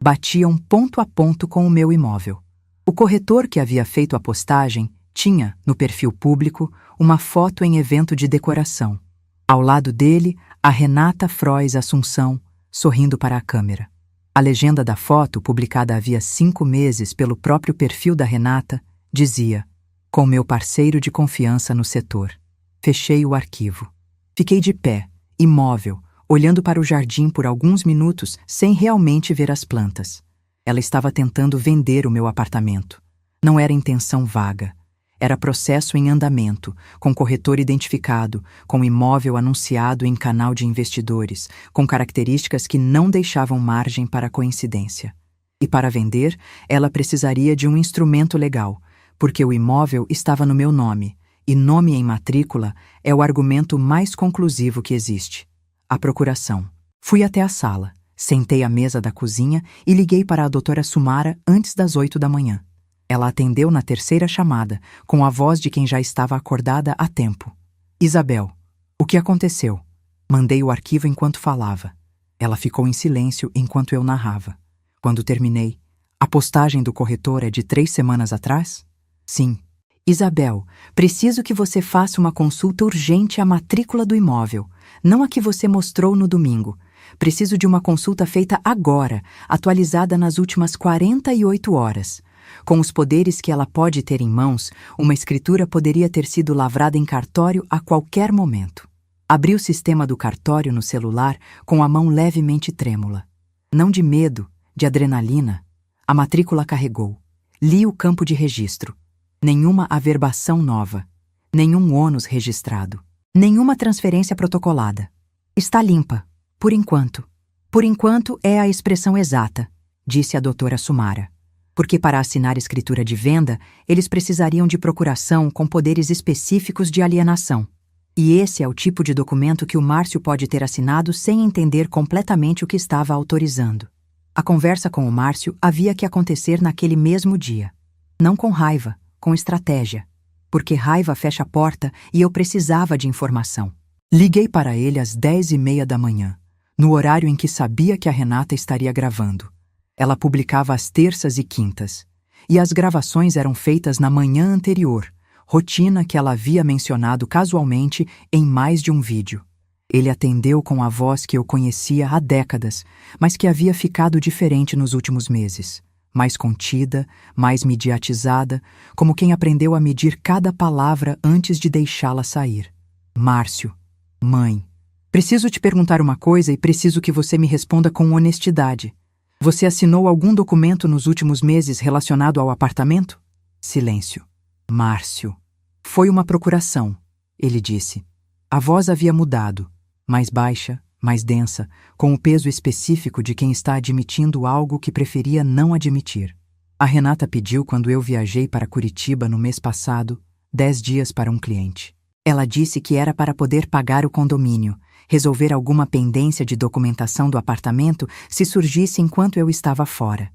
batiam ponto a ponto com o meu imóvel. O corretor que havia feito a postagem tinha, no perfil público, uma foto em evento de decoração. Ao lado dele, a Renata Frois Assunção, sorrindo para a câmera. A legenda da foto, publicada havia 5 meses pelo próprio perfil da Renata, dizia: "Com meu parceiro de confiança no setor." Fechei o arquivo. Fiquei de pé, imóvel, olhando para o jardim por alguns minutos sem realmente ver as plantas. Ela estava tentando vender o meu apartamento. Não era intenção vaga. Era processo em andamento, com corretor identificado, com imóvel anunciado em canal de investidores, com características que não deixavam margem para coincidência. E para vender, ela precisaria de um instrumento legal, porque o imóvel estava no meu nome, e nome em matrícula é o argumento mais conclusivo que existe. A procuração. Fui até a sala, sentei à mesa da cozinha e liguei para a doutora Sumara antes das 8 da manhã. Ela atendeu na 3ª chamada, com a voz de quem já estava acordada há tempo. "Isabel, o que aconteceu?" Mandei o arquivo enquanto falava. Ela ficou em silêncio enquanto eu narrava. Quando terminei: "A postagem do corretor é de 3 semanas atrás?" "Sim." "Isabel, preciso que você faça uma consulta urgente à matrícula do imóvel, não a que você mostrou no domingo. Preciso de uma consulta feita agora, atualizada nas últimas 48 horas. Com os poderes que ela pode ter em mãos, uma escritura poderia ter sido lavrada em cartório a qualquer momento." Abri o sistema do cartório no celular com a mão levemente trêmula. Não de medo, de adrenalina. A matrícula carregou. Li o campo de registro. Nenhuma averbação nova. Nenhum ônus registrado. Nenhuma transferência protocolada. "Está limpa, por enquanto." "Por enquanto é a expressão exata", disse a doutora Sumara. "Porque para assinar escritura de venda, eles precisariam de procuração com poderes específicos de alienação. E esse é o tipo de documento que o Márcio pode ter assinado sem entender completamente o que estava autorizando." A conversa com o Márcio havia que acontecer naquele mesmo dia. Não com raiva, com estratégia. Porque raiva fecha a porta e eu precisava de informação. Liguei para ele às 10h30 da manhã, no horário em que sabia que a Renata estaria gravando. Ela publicava às terças e quintas, e as gravações eram feitas na manhã anterior, rotina que ela havia mencionado casualmente em mais de um vídeo. Ele atendeu com a voz que eu conhecia há décadas, mas que havia ficado diferente nos últimos meses. Mais contida, mais mediatizada, como quem aprendeu a medir cada palavra antes de deixá-la sair. "Márcio, mãe, preciso te perguntar uma coisa e preciso que você me responda com honestidade. Você assinou algum documento nos últimos meses relacionado ao apartamento?" Silêncio. "Márcio." "Foi uma procuração", ele disse. A voz havia mudado, mais baixa, mais densa, com o peso específico de quem está admitindo algo que preferia não admitir. A Renata pediu quando eu viajei para Curitiba no mês passado 10 dias para um cliente. Ela disse que era para poder pagar o condomínio, resolver alguma pendência de documentação do apartamento se surgisse enquanto eu estava fora.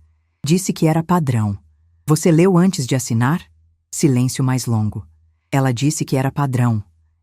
Disse que era padrão. Você leu antes de assinar? Silêncio mais longo. Ela disse que era padrão.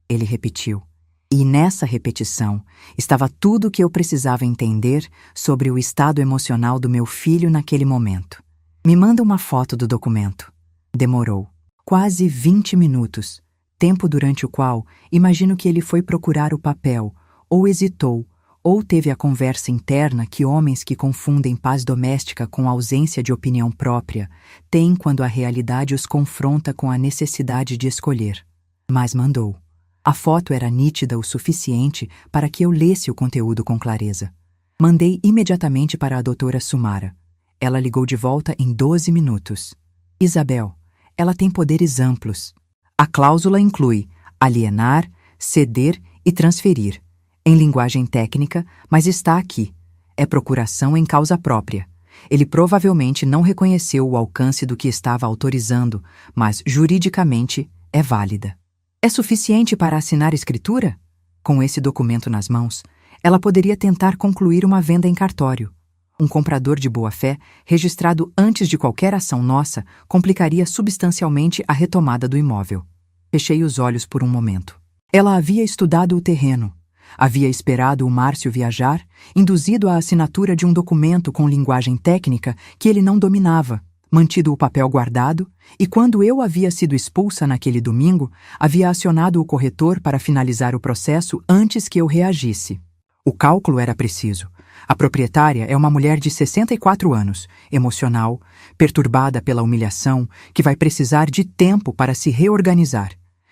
Ele repetiu. E nessa repetição estava tudo o que eu precisava entender sobre o estado emocional do meu filho naquele momento. Me manda uma foto do documento. Demorou. Quase 20 minutos, tempo durante o qual imagino que ele foi procurar o papel, ou hesitou, ou teve a conversa interna que homens que confundem paz doméstica com ausência de opinião própria têm quando a realidade os confronta com a necessidade de escolher. Mas mandou. A foto era nítida o suficiente para que eu lesse o conteúdo com clareza. Mandei imediatamente para a doutora Sumara. Ela ligou de volta em 12 minutos. Isabel, ela tem poderes amplos. A cláusula inclui alienar, ceder e transferir. Em linguagem técnica, mas está aqui. É procuração em causa própria. Ele provavelmente não reconheceu o alcance do que estava autorizando, mas juridicamente é válida. É suficiente para assinar escritura? Com esse documento nas mãos, ela poderia tentar concluir uma venda em cartório. Um comprador de boa-fé, registrado antes de qualquer ação nossa, complicaria substancialmente a retomada do imóvel. Fechei os olhos por um momento. Ela havia estudado o terreno. Havia esperado o Márcio viajar, induzido à assinatura de um documento com linguagem técnica que ele não dominava, mantido o papel guardado, e quando eu havia sido expulsa naquele domingo, havia acionado o corretor para finalizar o processo antes que eu reagisse. O cálculo era preciso. A proprietária é uma mulher de 64 anos, emocional, perturbada pela humilhação, que vai precisar de tempo para se reorganizar.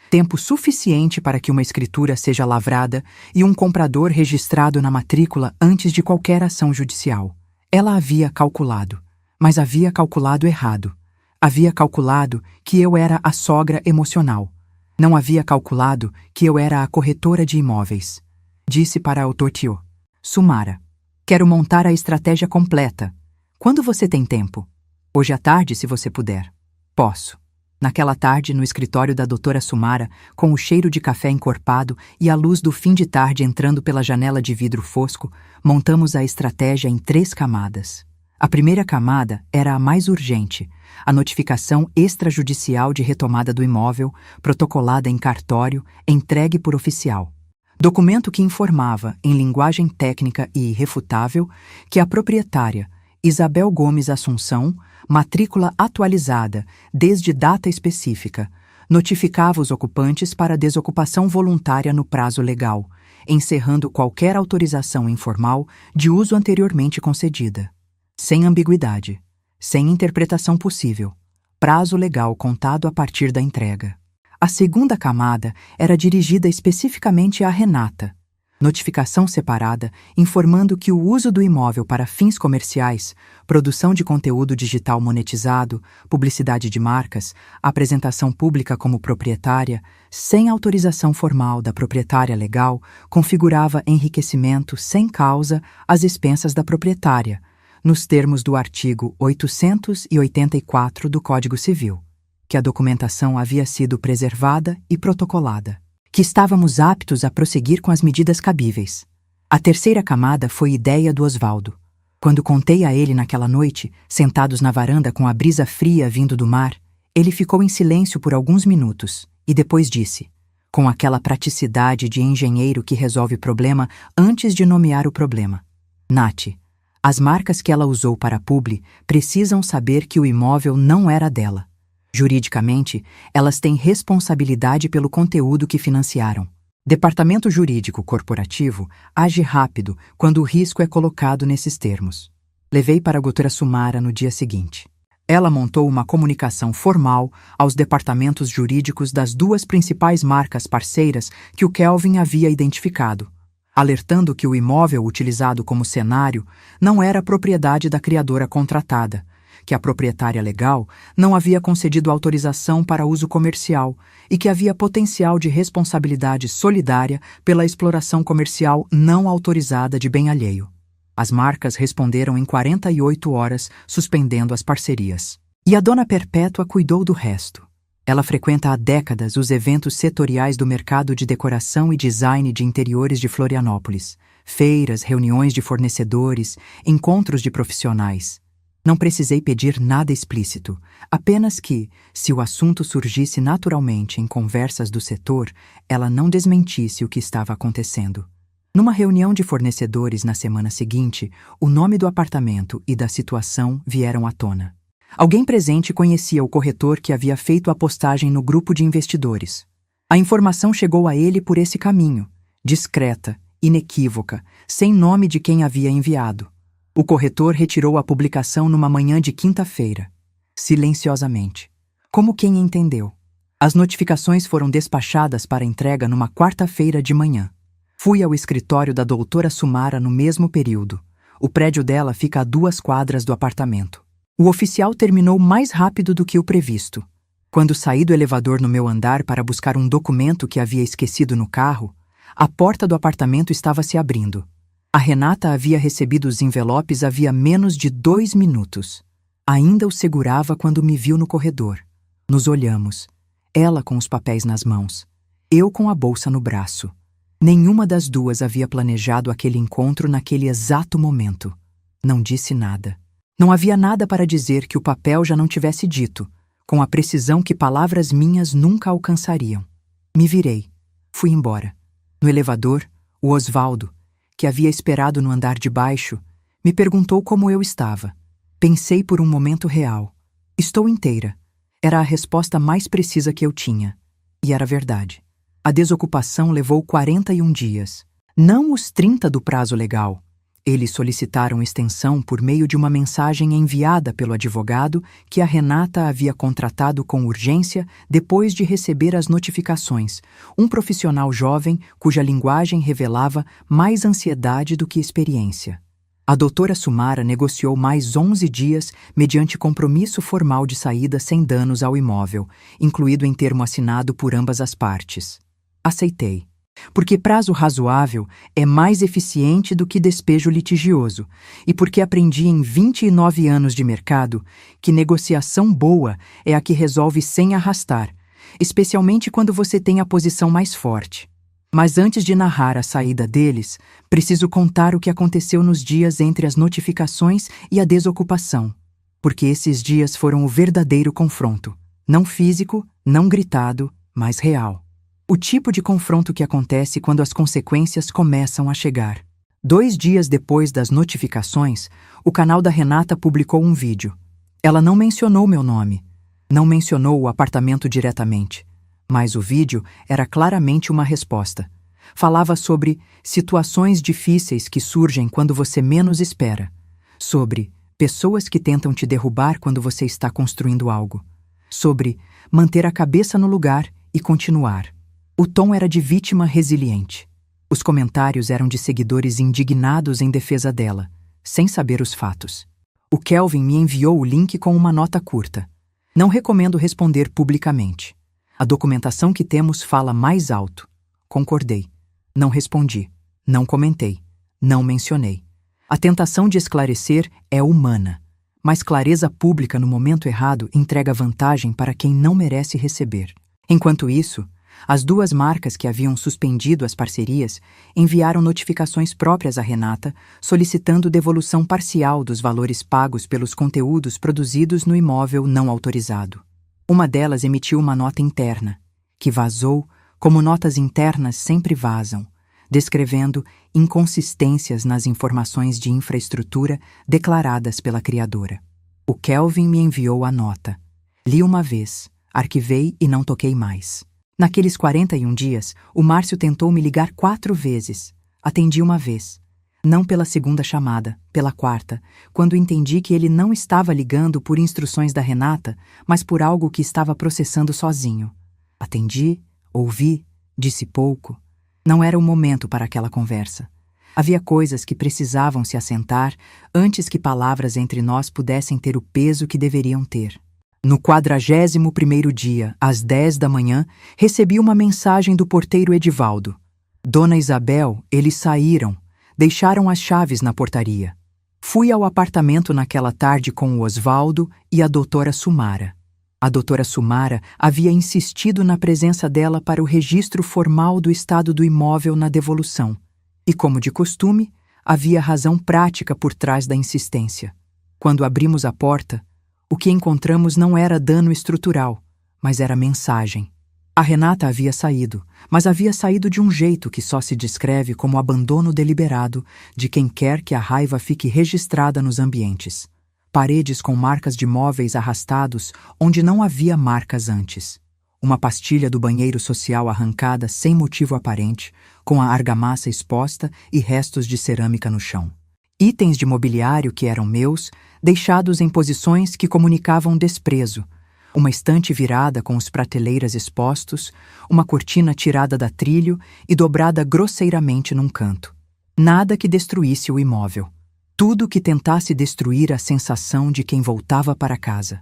Tempo suficiente para que uma escritura seja lavrada e um comprador registrado na matrícula antes de qualquer ação judicial. Ela havia calculado, mas havia calculado errado. Havia calculado que eu era a sogra emocional. Não havia calculado que eu era a corretora de imóveis. Disse para a Otortio: Sumara, quero montar a estratégia completa. Quando você tem tempo? Hoje à tarde, se você puder. Posso. Naquela tarde, no escritório da doutora Sumara, com o cheiro de café encorpado e a luz do fim de tarde entrando pela janela de vidro fosco, montamos a estratégia em 3 camadas. A primeira camada era a mais urgente, a notificação extrajudicial de retomada do imóvel, protocolada em cartório, entregue por oficial. Documento que informava, em linguagem técnica e irrefutável, que a proprietária, Isabel Gomes Assunção, matrícula atualizada desde data específica, notificava os ocupantes para desocupação voluntária no prazo legal, encerrando qualquer autorização informal de uso anteriormente concedida. Sem ambiguidade, sem interpretação possível. Prazo legal contado a partir da entrega. A segunda camada era dirigida especificamente à Renata. Notificação separada informando que o uso do imóvel para fins comerciais, produção de conteúdo digital monetizado, publicidade de marcas, apresentação pública como proprietária, sem autorização formal da proprietária legal, configurava enriquecimento sem causa às expensas da proprietária, nos termos do artigo 884 do Código Civil, que a documentação havia sido preservada e protocolada, que estávamos aptos a prosseguir com as medidas cabíveis. A terceira camada foi ideia do Osvaldo. Quando contei a ele naquela noite, sentados na varanda com a brisa fria vindo do mar, ele ficou em silêncio por alguns minutos e depois disse, com aquela praticidade de engenheiro que resolve problema antes de nomear o problema: Nath, as marcas que ela usou para a publi precisam saber que o imóvel não era dela. Juridicamente, elas têm responsabilidade pelo conteúdo que financiaram. Departamento Jurídico Corporativo age rápido quando o risco é colocado nesses termos. Levei para a doutora Sumara no dia seguinte. Ela montou uma comunicação formal aos departamentos jurídicos das 2 principais marcas parceiras que o Kelvin havia identificado, alertando que o imóvel utilizado como cenário não era propriedade da criadora contratada, que a proprietária legal não havia concedido autorização para uso comercial e que havia potencial de responsabilidade solidária pela exploração comercial não autorizada de bem alheio. As marcas responderam em 48 horas, suspendendo as parcerias. E a dona Perpétua cuidou do resto. Ela frequenta há décadas os eventos setoriais do mercado de decoração e design de interiores de Florianópolis, feiras, reuniões de fornecedores, encontros de profissionais. Não precisei pedir nada explícito, apenas que, se o assunto surgisse naturalmente em conversas do setor, ela não desmentisse o que estava acontecendo. Numa reunião de fornecedores na semana seguinte, o nome do apartamento e da situação vieram à tona. Alguém presente conhecia o corretor que havia feito a postagem no grupo de investidores. A informação chegou a ele por esse caminho, discreta, inequívoca, sem nome de quem havia enviado. O corretor retirou a publicação numa manhã de quinta-feira, silenciosamente, como quem entendeu. As notificações foram despachadas para entrega numa quarta-feira de manhã. Fui ao escritório da doutora Sumara no mesmo período. O prédio dela fica a 2 quadras do apartamento. O oficial terminou mais rápido do que o previsto. Quando saí do elevador no meu andar para buscar um documento que havia esquecido no carro, a porta do apartamento estava se abrindo. A Renata havia recebido os envelopes havia menos de 2 minutos. Ainda os segurava quando me viu no corredor. Nos olhamos. Ela com os papéis nas mãos. Eu com a bolsa no braço. Nenhuma das duas havia planejado aquele encontro naquele exato momento. Não disse nada. Não havia nada para dizer que o papel já não tivesse dito, com a precisão que palavras minhas nunca alcançariam. Me virei. Fui embora. No elevador, o Osvaldo, que havia esperado no andar de baixo, me perguntou como eu estava. Pensei por um momento real. Estou inteira. Era a resposta mais precisa que eu tinha. E era verdade. A desocupação levou 41 dias. Não os 30 do prazo legal. Eles solicitaram extensão por meio de uma mensagem enviada pelo advogado que a Renata havia contratado com urgência depois de receber as notificações, um profissional jovem cuja linguagem revelava mais ansiedade do que experiência. A doutora Sumara negociou mais 11 dias mediante compromisso formal de saída sem danos ao imóvel, incluído em termo assinado por ambas as partes. Aceitei. Porque prazo razoável é mais eficiente do que despejo litigioso, e porque aprendi em 29 anos de mercado que negociação boa é a que resolve sem arrastar, especialmente quando você tem a posição mais forte. Mas antes de narrar a saída deles, preciso contar o que aconteceu nos dias entre as notificações e a desocupação, porque esses dias foram o verdadeiro confronto, não físico, não gritado, mas real. O tipo de confronto que acontece quando as consequências começam a chegar. 2 dias depois das notificações, o canal da Renata publicou um vídeo. Ela não mencionou meu nome, não mencionou o apartamento diretamente, mas o vídeo era claramente uma resposta. Falava sobre situações difíceis que surgem quando você menos espera, sobre pessoas que tentam te derrubar quando você está construindo algo, sobre manter a cabeça no lugar e continuar. O tom era de vítima resiliente. Os comentários eram de seguidores indignados em defesa dela, sem saber os fatos. O Kelvin me enviou o link com uma nota curta. Não recomendo responder publicamente. A documentação que temos fala mais alto. Concordei. Não respondi. Não comentei. Não mencionei. A tentação de esclarecer é humana, mas clareza pública no momento errado entrega vantagem para quem não merece receber. Enquanto isso, as 2 marcas que haviam suspendido as parcerias enviaram notificações próprias à Renata, solicitando devolução parcial dos valores pagos pelos conteúdos produzidos no imóvel não autorizado. Uma delas emitiu uma nota interna, que vazou como notas internas sempre vazam, descrevendo inconsistências nas informações de infraestrutura declaradas pela criadora. O Kelvin me enviou a nota. Li uma vez, arquivei e não toquei mais. Naqueles 41 dias, o Márcio tentou me ligar 4 vezes. Atendi uma vez. Não pela segunda chamada, pela quarta, quando entendi que ele não estava ligando por instruções da Renata, mas por algo que estava processando sozinho. Atendi, ouvi, disse pouco. Não era o momento para aquela conversa. Havia coisas que precisavam se assentar antes que palavras entre nós pudessem ter o peso que deveriam ter. No 41º dia, às 10 da manhã, recebi uma mensagem do porteiro Edivaldo. Dona Isabel, eles saíram, deixaram as chaves na portaria. Fui ao apartamento naquela tarde com o Osvaldo e a doutora Sumara. A doutora Sumara havia insistido na presença dela para o registro formal do estado do imóvel na devolução. E, como de costume, havia razão prática por trás da insistência. Quando abrimos a porta, o que encontramos não era dano estrutural, mas era mensagem. A Renata havia saído, mas havia saído de um jeito que só se descreve como abandono deliberado de quem quer que a raiva fique registrada nos ambientes. Paredes com marcas de móveis arrastados onde não havia marcas antes. Uma pastilha do banheiro social arrancada sem motivo aparente, com a argamassa exposta e restos de cerâmica no chão. Itens de mobiliário que eram meus, deixados em posições que comunicavam desprezo. Uma estante virada com os prateleiras expostos, uma cortina tirada da trilho e dobrada grosseiramente num canto. Nada que destruísse o imóvel. Tudo que tentasse destruir a sensação de quem voltava para casa.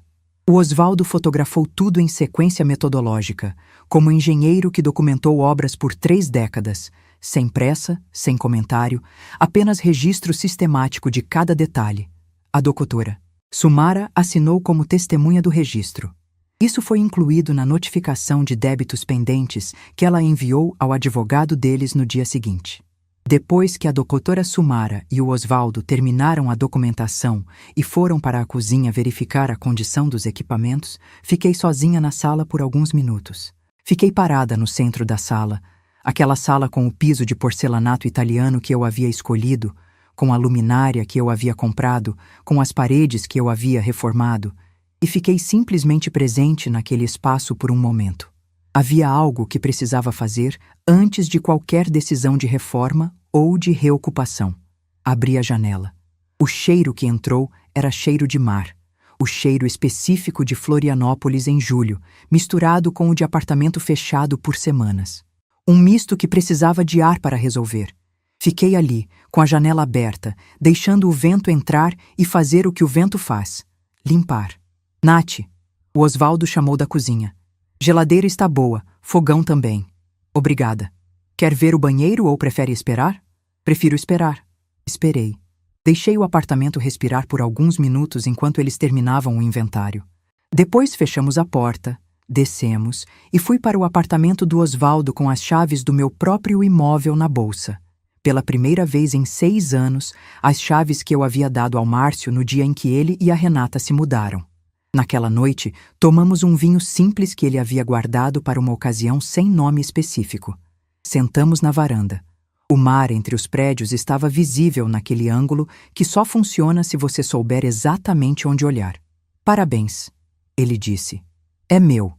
O Osvaldo fotografou tudo em sequência metodológica, como engenheiro que documentou obras por 3 décadas, sem pressa, sem comentário, apenas registro sistemático de cada detalhe. A doutora Sumara assinou como testemunha do registro. Isso foi incluído na notificação de débitos pendentes que ela enviou ao advogado deles no dia seguinte. Depois que a doutora Sumara e o Osvaldo terminaram a documentação e foram para a cozinha verificar a condição dos equipamentos, fiquei sozinha na sala por alguns minutos. Fiquei parada no centro da sala, aquela sala com o piso de porcelanato italiano que eu havia escolhido, com a luminária que eu havia comprado, com as paredes que eu havia reformado, e fiquei simplesmente presente naquele espaço por um momento. Havia algo que precisava fazer antes de qualquer decisão de reforma ou de reocupação. Abri a janela. O cheiro que entrou era cheiro de mar, o cheiro específico de Florianópolis em julho, misturado com o de apartamento fechado por semanas. Um misto que precisava de ar para resolver. Fiquei ali, com a janela aberta, deixando o vento entrar e fazer o que o vento faz: limpar. Nath, o Osvaldo chamou da cozinha. Geladeira está boa, fogão também. Obrigada. Quer ver o banheiro ou prefere esperar? Prefiro esperar. Esperei. Deixei o apartamento respirar por alguns minutos enquanto eles terminavam o inventário. Depois fechamos a porta, descemos e fui para o apartamento do Osvaldo com as chaves do meu próprio imóvel na bolsa. Pela primeira vez em 6 anos, as chaves que eu havia dado ao Márcio no dia em que ele e a Renata se mudaram. Naquela noite, tomamos um vinho simples que ele havia guardado para uma ocasião sem nome específico. Sentamos na varanda. O mar entre os prédios estava visível naquele ângulo que só funciona se você souber exatamente onde olhar. Parabéns, ele disse. É meu,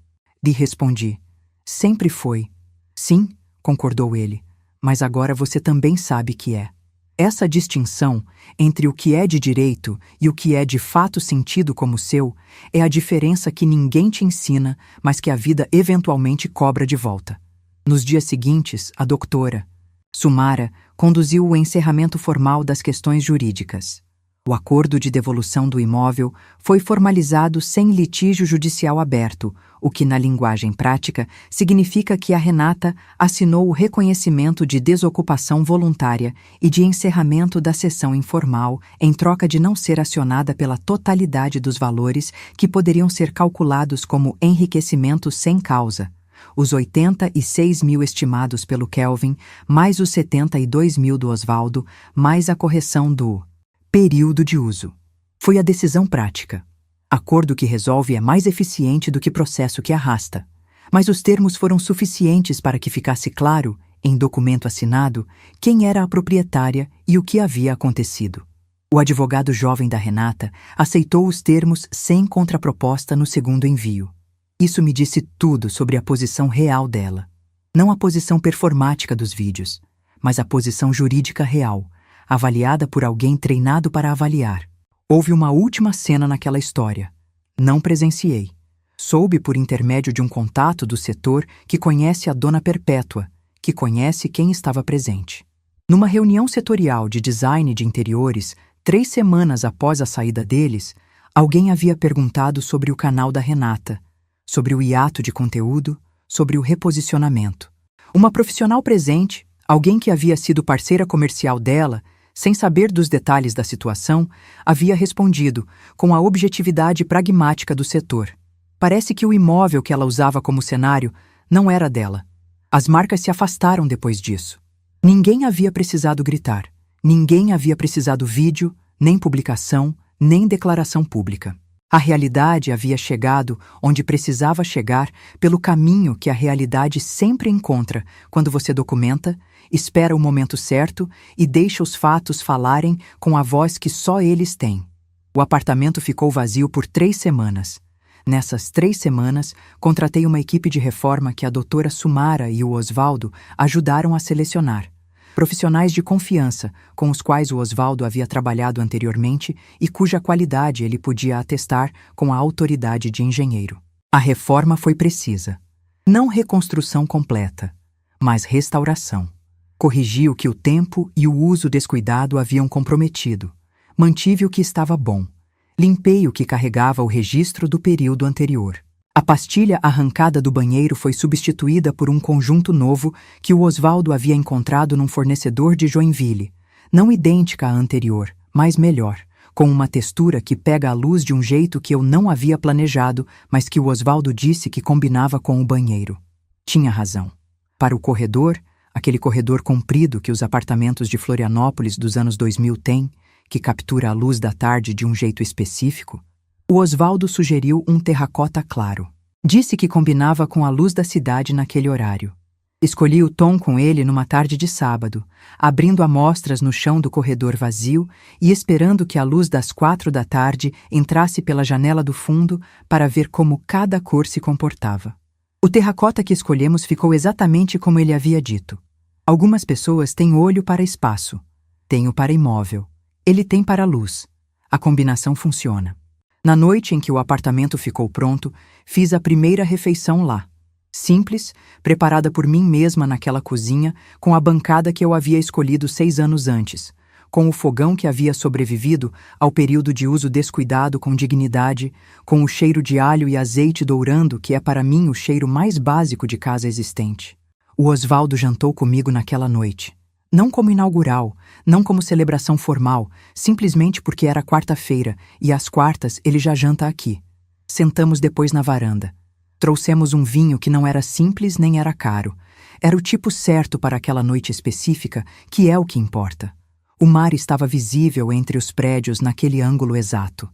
lhe respondi. Sempre foi. Sim, concordou ele, mas agora você também sabe que é. Essa distinção entre o que é de direito e o que é de fato sentido como seu é a diferença que ninguém te ensina, mas que a vida eventualmente cobra de volta. Nos dias seguintes, a doutora Sumara conduziu o encerramento formal das questões jurídicas. O acordo de devolução do imóvel foi formalizado sem litígio judicial aberto, o que, na linguagem prática, significa que a Renata assinou o reconhecimento de desocupação voluntária e de encerramento da sessão informal em troca de não ser acionada pela totalidade dos valores que poderiam ser calculados como enriquecimento sem causa. Os 86 mil estimados pelo Kelvin, mais os 72 mil do Osvaldo, mais a correção do período de uso. Foi a decisão prática. Acordo que resolve é mais eficiente do que processo que arrasta. Mas os termos foram suficientes para que ficasse claro, em documento assinado, quem era a proprietária e o que havia acontecido. O advogado jovem da Renata aceitou os termos sem contraproposta no segundo envio. Isso me disse tudo sobre a posição real dela. Não a posição performática dos vídeos, mas a posição jurídica real, avaliada por alguém treinado para avaliar. Houve uma última cena naquela história. Não presenciei. Soube por intermédio de um contato do setor que conhece a Dona Perpétua, que conhece quem estava presente. Numa reunião setorial de design de interiores, 3 semanas após a saída deles, alguém havia perguntado sobre o canal da Renata, sobre o hiato de conteúdo, sobre o reposicionamento. Uma profissional presente, alguém que havia sido parceira comercial dela, sem saber dos detalhes da situação, havia respondido, com a objetividade pragmática do setor. Parece que o imóvel que ela usava como cenário não era dela. As marcas se afastaram depois disso. Ninguém havia precisado gritar. Ninguém havia precisado vídeo, nem publicação, nem declaração pública. A realidade havia chegado onde precisava chegar pelo caminho que a realidade sempre encontra quando você documenta, espera o momento certo e deixa os fatos falarem com a voz que só eles têm. O apartamento ficou vazio por 3 semanas. Nessas 3 semanas, contratei uma equipe de reforma que a doutora Sumara e o Osvaldo ajudaram a selecionar. Profissionais de confiança, com os quais o Osvaldo havia trabalhado anteriormente e cuja qualidade ele podia atestar com a autoridade de engenheiro. A reforma foi precisa. Não reconstrução completa, mas restauração. Corrigi o que o tempo e o uso descuidado haviam comprometido. Mantive o que estava bom. Limpei o que carregava o registro do período anterior. A pastilha arrancada do banheiro foi substituída por um conjunto novo que o Osvaldo havia encontrado num fornecedor de Joinville, não idêntica à anterior, mas melhor, com uma textura que pega a luz de um jeito que eu não havia planejado, mas que o Osvaldo disse que combinava com o banheiro. Tinha razão. Para o corredor, aquele corredor comprido que os apartamentos de Florianópolis dos anos 2000 têm, que captura a luz da tarde de um jeito específico, o Osvaldo sugeriu um terracota claro. Disse que combinava com a luz da cidade naquele horário. Escolhi o tom com ele numa tarde de sábado, abrindo amostras no chão do corredor vazio e esperando que a luz das 4 da tarde entrasse pela janela do fundo para ver como cada cor se comportava. O terracota que escolhemos ficou exatamente como ele havia dito. Algumas pessoas têm olho para espaço. Tenho para imóvel. Ele tem para luz. A combinação funciona. Na noite em que o apartamento ficou pronto, fiz a primeira refeição lá. Simples, preparada por mim mesma naquela cozinha, com a bancada que eu havia escolhido 6 anos antes, com o fogão que havia sobrevivido ao período de uso descuidado com dignidade, com o cheiro de alho e azeite dourando que é para mim o cheiro mais básico de casa existente. O Osvaldo jantou comigo naquela noite. Não como inaugural, não como celebração formal, simplesmente porque era quarta-feira e às quartas ele já janta aqui. Sentamos depois na varanda. Trouxemos um vinho que não era simples nem era caro. Era o tipo certo para aquela noite específica, que é o que importa. O mar estava visível entre os prédios naquele ângulo exato.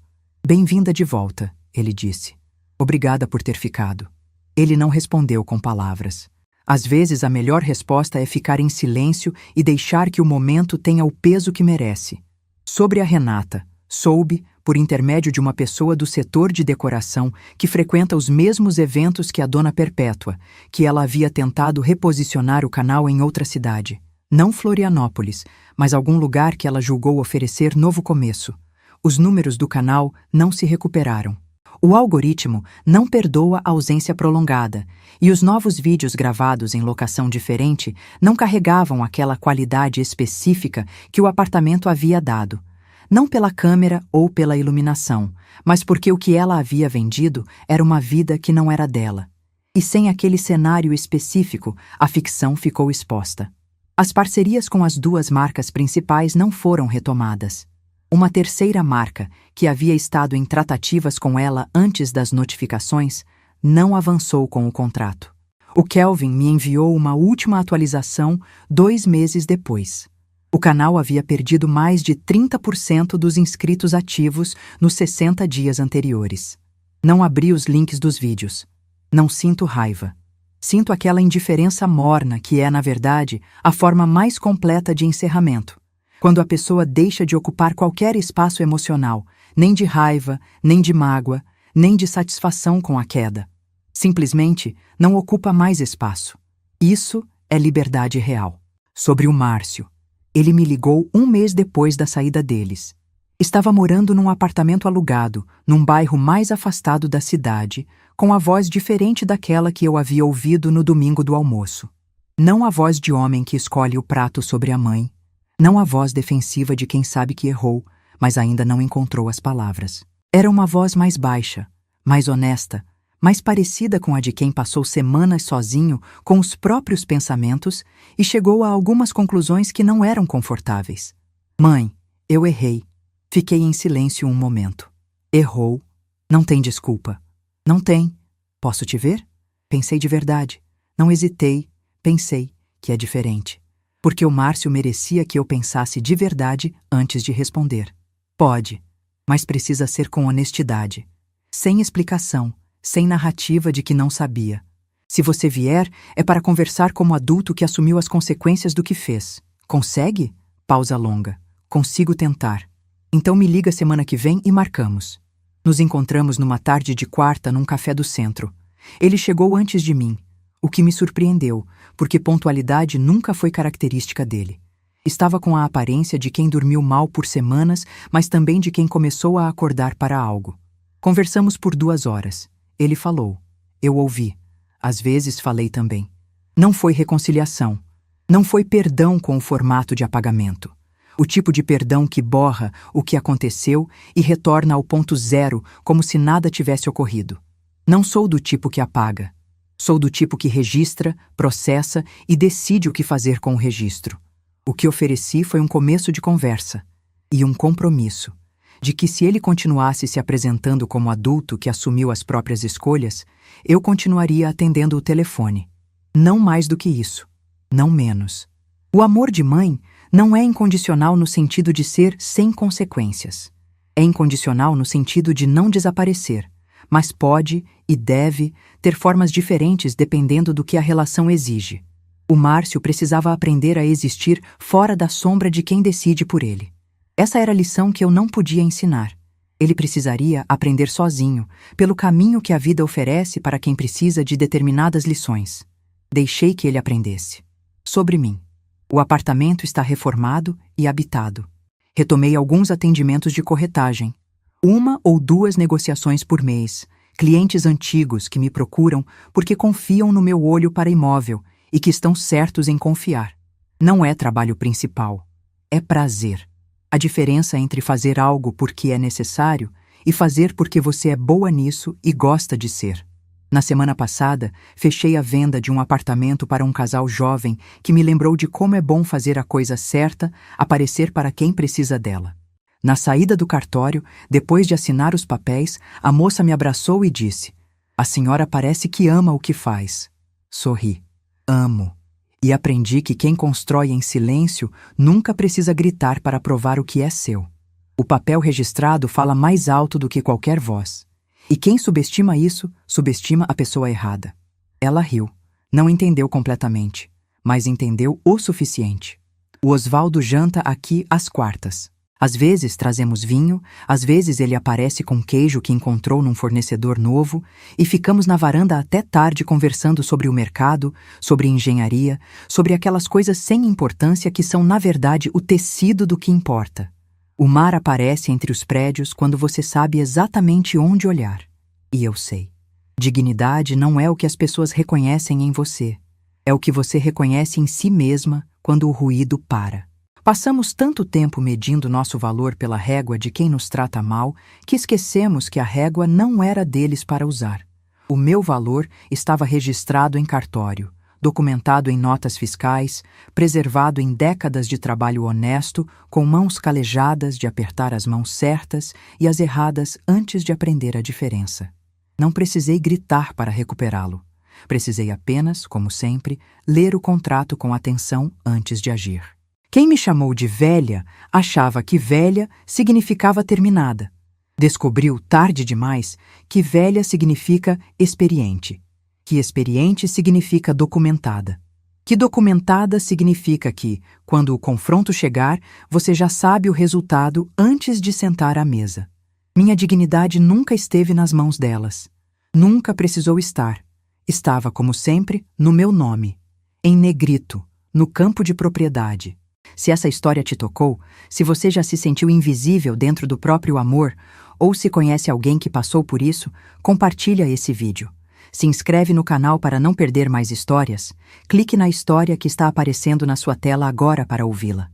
Bem-vinda de volta, ele disse. Obrigada por ter ficado. Ele não respondeu com palavras. Às vezes, a melhor resposta é ficar em silêncio e deixar que o momento tenha o peso que merece. Sobre a Renata, soube, por intermédio de uma pessoa do setor de decoração que frequenta os mesmos eventos que a Dona Perpétua, que ela havia tentado reposicionar o canal em outra cidade. Não Florianópolis, mas algum lugar que ela julgou oferecer novo começo. Os números do canal não se recuperaram. O algoritmo não perdoa a ausência prolongada, e os novos vídeos gravados em locação diferente não carregavam aquela qualidade específica que o apartamento havia dado. Não pela câmera ou pela iluminação, mas porque o que ela havia vendido era uma vida que não era dela. E sem aquele cenário específico, a ficção ficou exposta. As parcerias com as 2 marcas principais não foram retomadas. Uma terceira marca, que havia estado em tratativas com ela antes das notificações, não avançou com o contrato. O Kelvin me enviou uma última atualização 2 meses depois. O canal havia perdido mais de 30% dos inscritos ativos nos 60 dias anteriores. Não abri os links dos vídeos. Não sinto raiva. Sinto aquela indiferença morna que é, na verdade, a forma mais completa de encerramento. Quando a pessoa deixa de ocupar qualquer espaço emocional, nem de raiva, nem de mágoa, nem de satisfação com a queda. Simplesmente não ocupa mais espaço. Isso é liberdade real. Sobre o Márcio. Ele me ligou 1 mês depois da saída deles. Estava morando num apartamento alugado, num bairro mais afastado da cidade, com a voz diferente daquela que eu havia ouvido no domingo do almoço. Não a voz de homem que escolhe o prato sobre a mãe, Não a voz defensiva de quem sabe que errou, mas ainda não encontrou as palavras. Era uma voz mais baixa, mais honesta, mais parecida com a de quem passou semanas sozinho com os próprios pensamentos e chegou a algumas conclusões que não eram confortáveis. Mãe, eu errei. Fiquei em silêncio um momento. Errou? Não tem desculpa. Não tem. Posso te ver? Pensei de verdade. Não hesitei. Pensei que é diferente. Porque o Márcio merecia que eu pensasse de verdade antes de responder. Pode, mas precisa ser com honestidade. Sem explicação, sem narrativa de que não sabia. Se você vier, é para conversar como adulto que assumiu as consequências do que fez. Consegue? Pausa longa. Consigo tentar. Então me liga semana que vem e marcamos. Nos encontramos numa tarde de quarta num café do centro. Ele chegou antes de mim, o que me surpreendeu, porque pontualidade nunca foi característica dele. Estava com a aparência de quem dormiu mal por semanas, mas também de quem começou a acordar para algo. Conversamos por 2 horas. Ele falou. Eu ouvi. Às vezes falei também. Não foi reconciliação. Não foi perdão com o formato de apagamento. O tipo de perdão que borra o que aconteceu e retorna ao ponto zero como se nada tivesse ocorrido. Não sou do tipo que apaga. Sou do tipo que registra, processa e decide o que fazer com o registro. O que ofereci foi um começo de conversa e um compromisso de que se ele continuasse se apresentando como adulto que assumiu as próprias escolhas, eu continuaria atendendo o telefone. Não mais do que isso. Não menos. O amor de mãe não é incondicional no sentido de ser sem consequências. É incondicional no sentido de não desaparecer, mas pode e deve ter formas diferentes dependendo do que a relação exige. O Márcio precisava aprender a existir fora da sombra de quem decide por ele. Essa era a lição que eu não podia ensinar. Ele precisaria aprender sozinho, pelo caminho que a vida oferece para quem precisa de determinadas lições. Deixei que ele aprendesse. Sobre mim. O apartamento está reformado e habitado. Retomei alguns atendimentos de corretagem. 1 ou 2 negociações por mês. Clientes antigos que me procuram porque confiam no meu olho para imóvel e que estão certos em confiar. Não é trabalho principal. É prazer. A diferença entre fazer algo porque é necessário e fazer porque você é boa nisso e gosta de ser. Na semana passada, fechei a venda de um apartamento para um casal jovem que me lembrou de como é bom fazer a coisa certa, aparecer para quem precisa dela. Na saída do cartório, depois de assinar os papéis, a moça me abraçou e disse: "A senhora parece que ama o que faz." Sorri. Amo. E aprendi que quem constrói em silêncio nunca precisa gritar para provar o que é seu. O papel registrado fala mais alto do que qualquer voz. E quem subestima isso, subestima a pessoa errada. Ela riu. Não entendeu completamente, mas entendeu o suficiente. O Osvaldo janta aqui às quartas. Às vezes trazemos vinho, às vezes ele aparece com queijo que encontrou num fornecedor novo e ficamos na varanda até tarde conversando sobre o mercado, sobre engenharia, sobre aquelas coisas sem importância que são, na verdade, o tecido do que importa. O mar aparece entre os prédios quando você sabe exatamente onde olhar. E eu sei. Dignidade não é o que as pessoas reconhecem em você. É o que você reconhece em si mesma quando o ruído para. Passamos tanto tempo medindo nosso valor pela régua de quem nos trata mal que esquecemos que a régua não era deles para usar. O meu valor estava registrado em cartório, documentado em notas fiscais, preservado em décadas de trabalho honesto, com mãos calejadas de apertar as mãos certas e as erradas antes de aprender a diferença. Não precisei gritar para recuperá-lo. Precisei apenas, como sempre, ler o contrato com atenção antes de agir. Quem me chamou de velha achava que velha significava terminada. Descobriu, tarde demais, que velha significa experiente, que experiente significa documentada, que documentada significa que, quando o confronto chegar, você já sabe o resultado antes de sentar à mesa. Minha dignidade nunca esteve nas mãos delas. Nunca precisou estar. Estava, como sempre, no meu nome, em negrito, no campo de propriedade. Se essa história te tocou, se você já se sentiu invisível dentro do próprio amor, ou se conhece alguém que passou por isso, compartilha esse vídeo. Se inscreve no canal para não perder mais histórias. Clique na história que está aparecendo na sua tela agora para ouvi-la.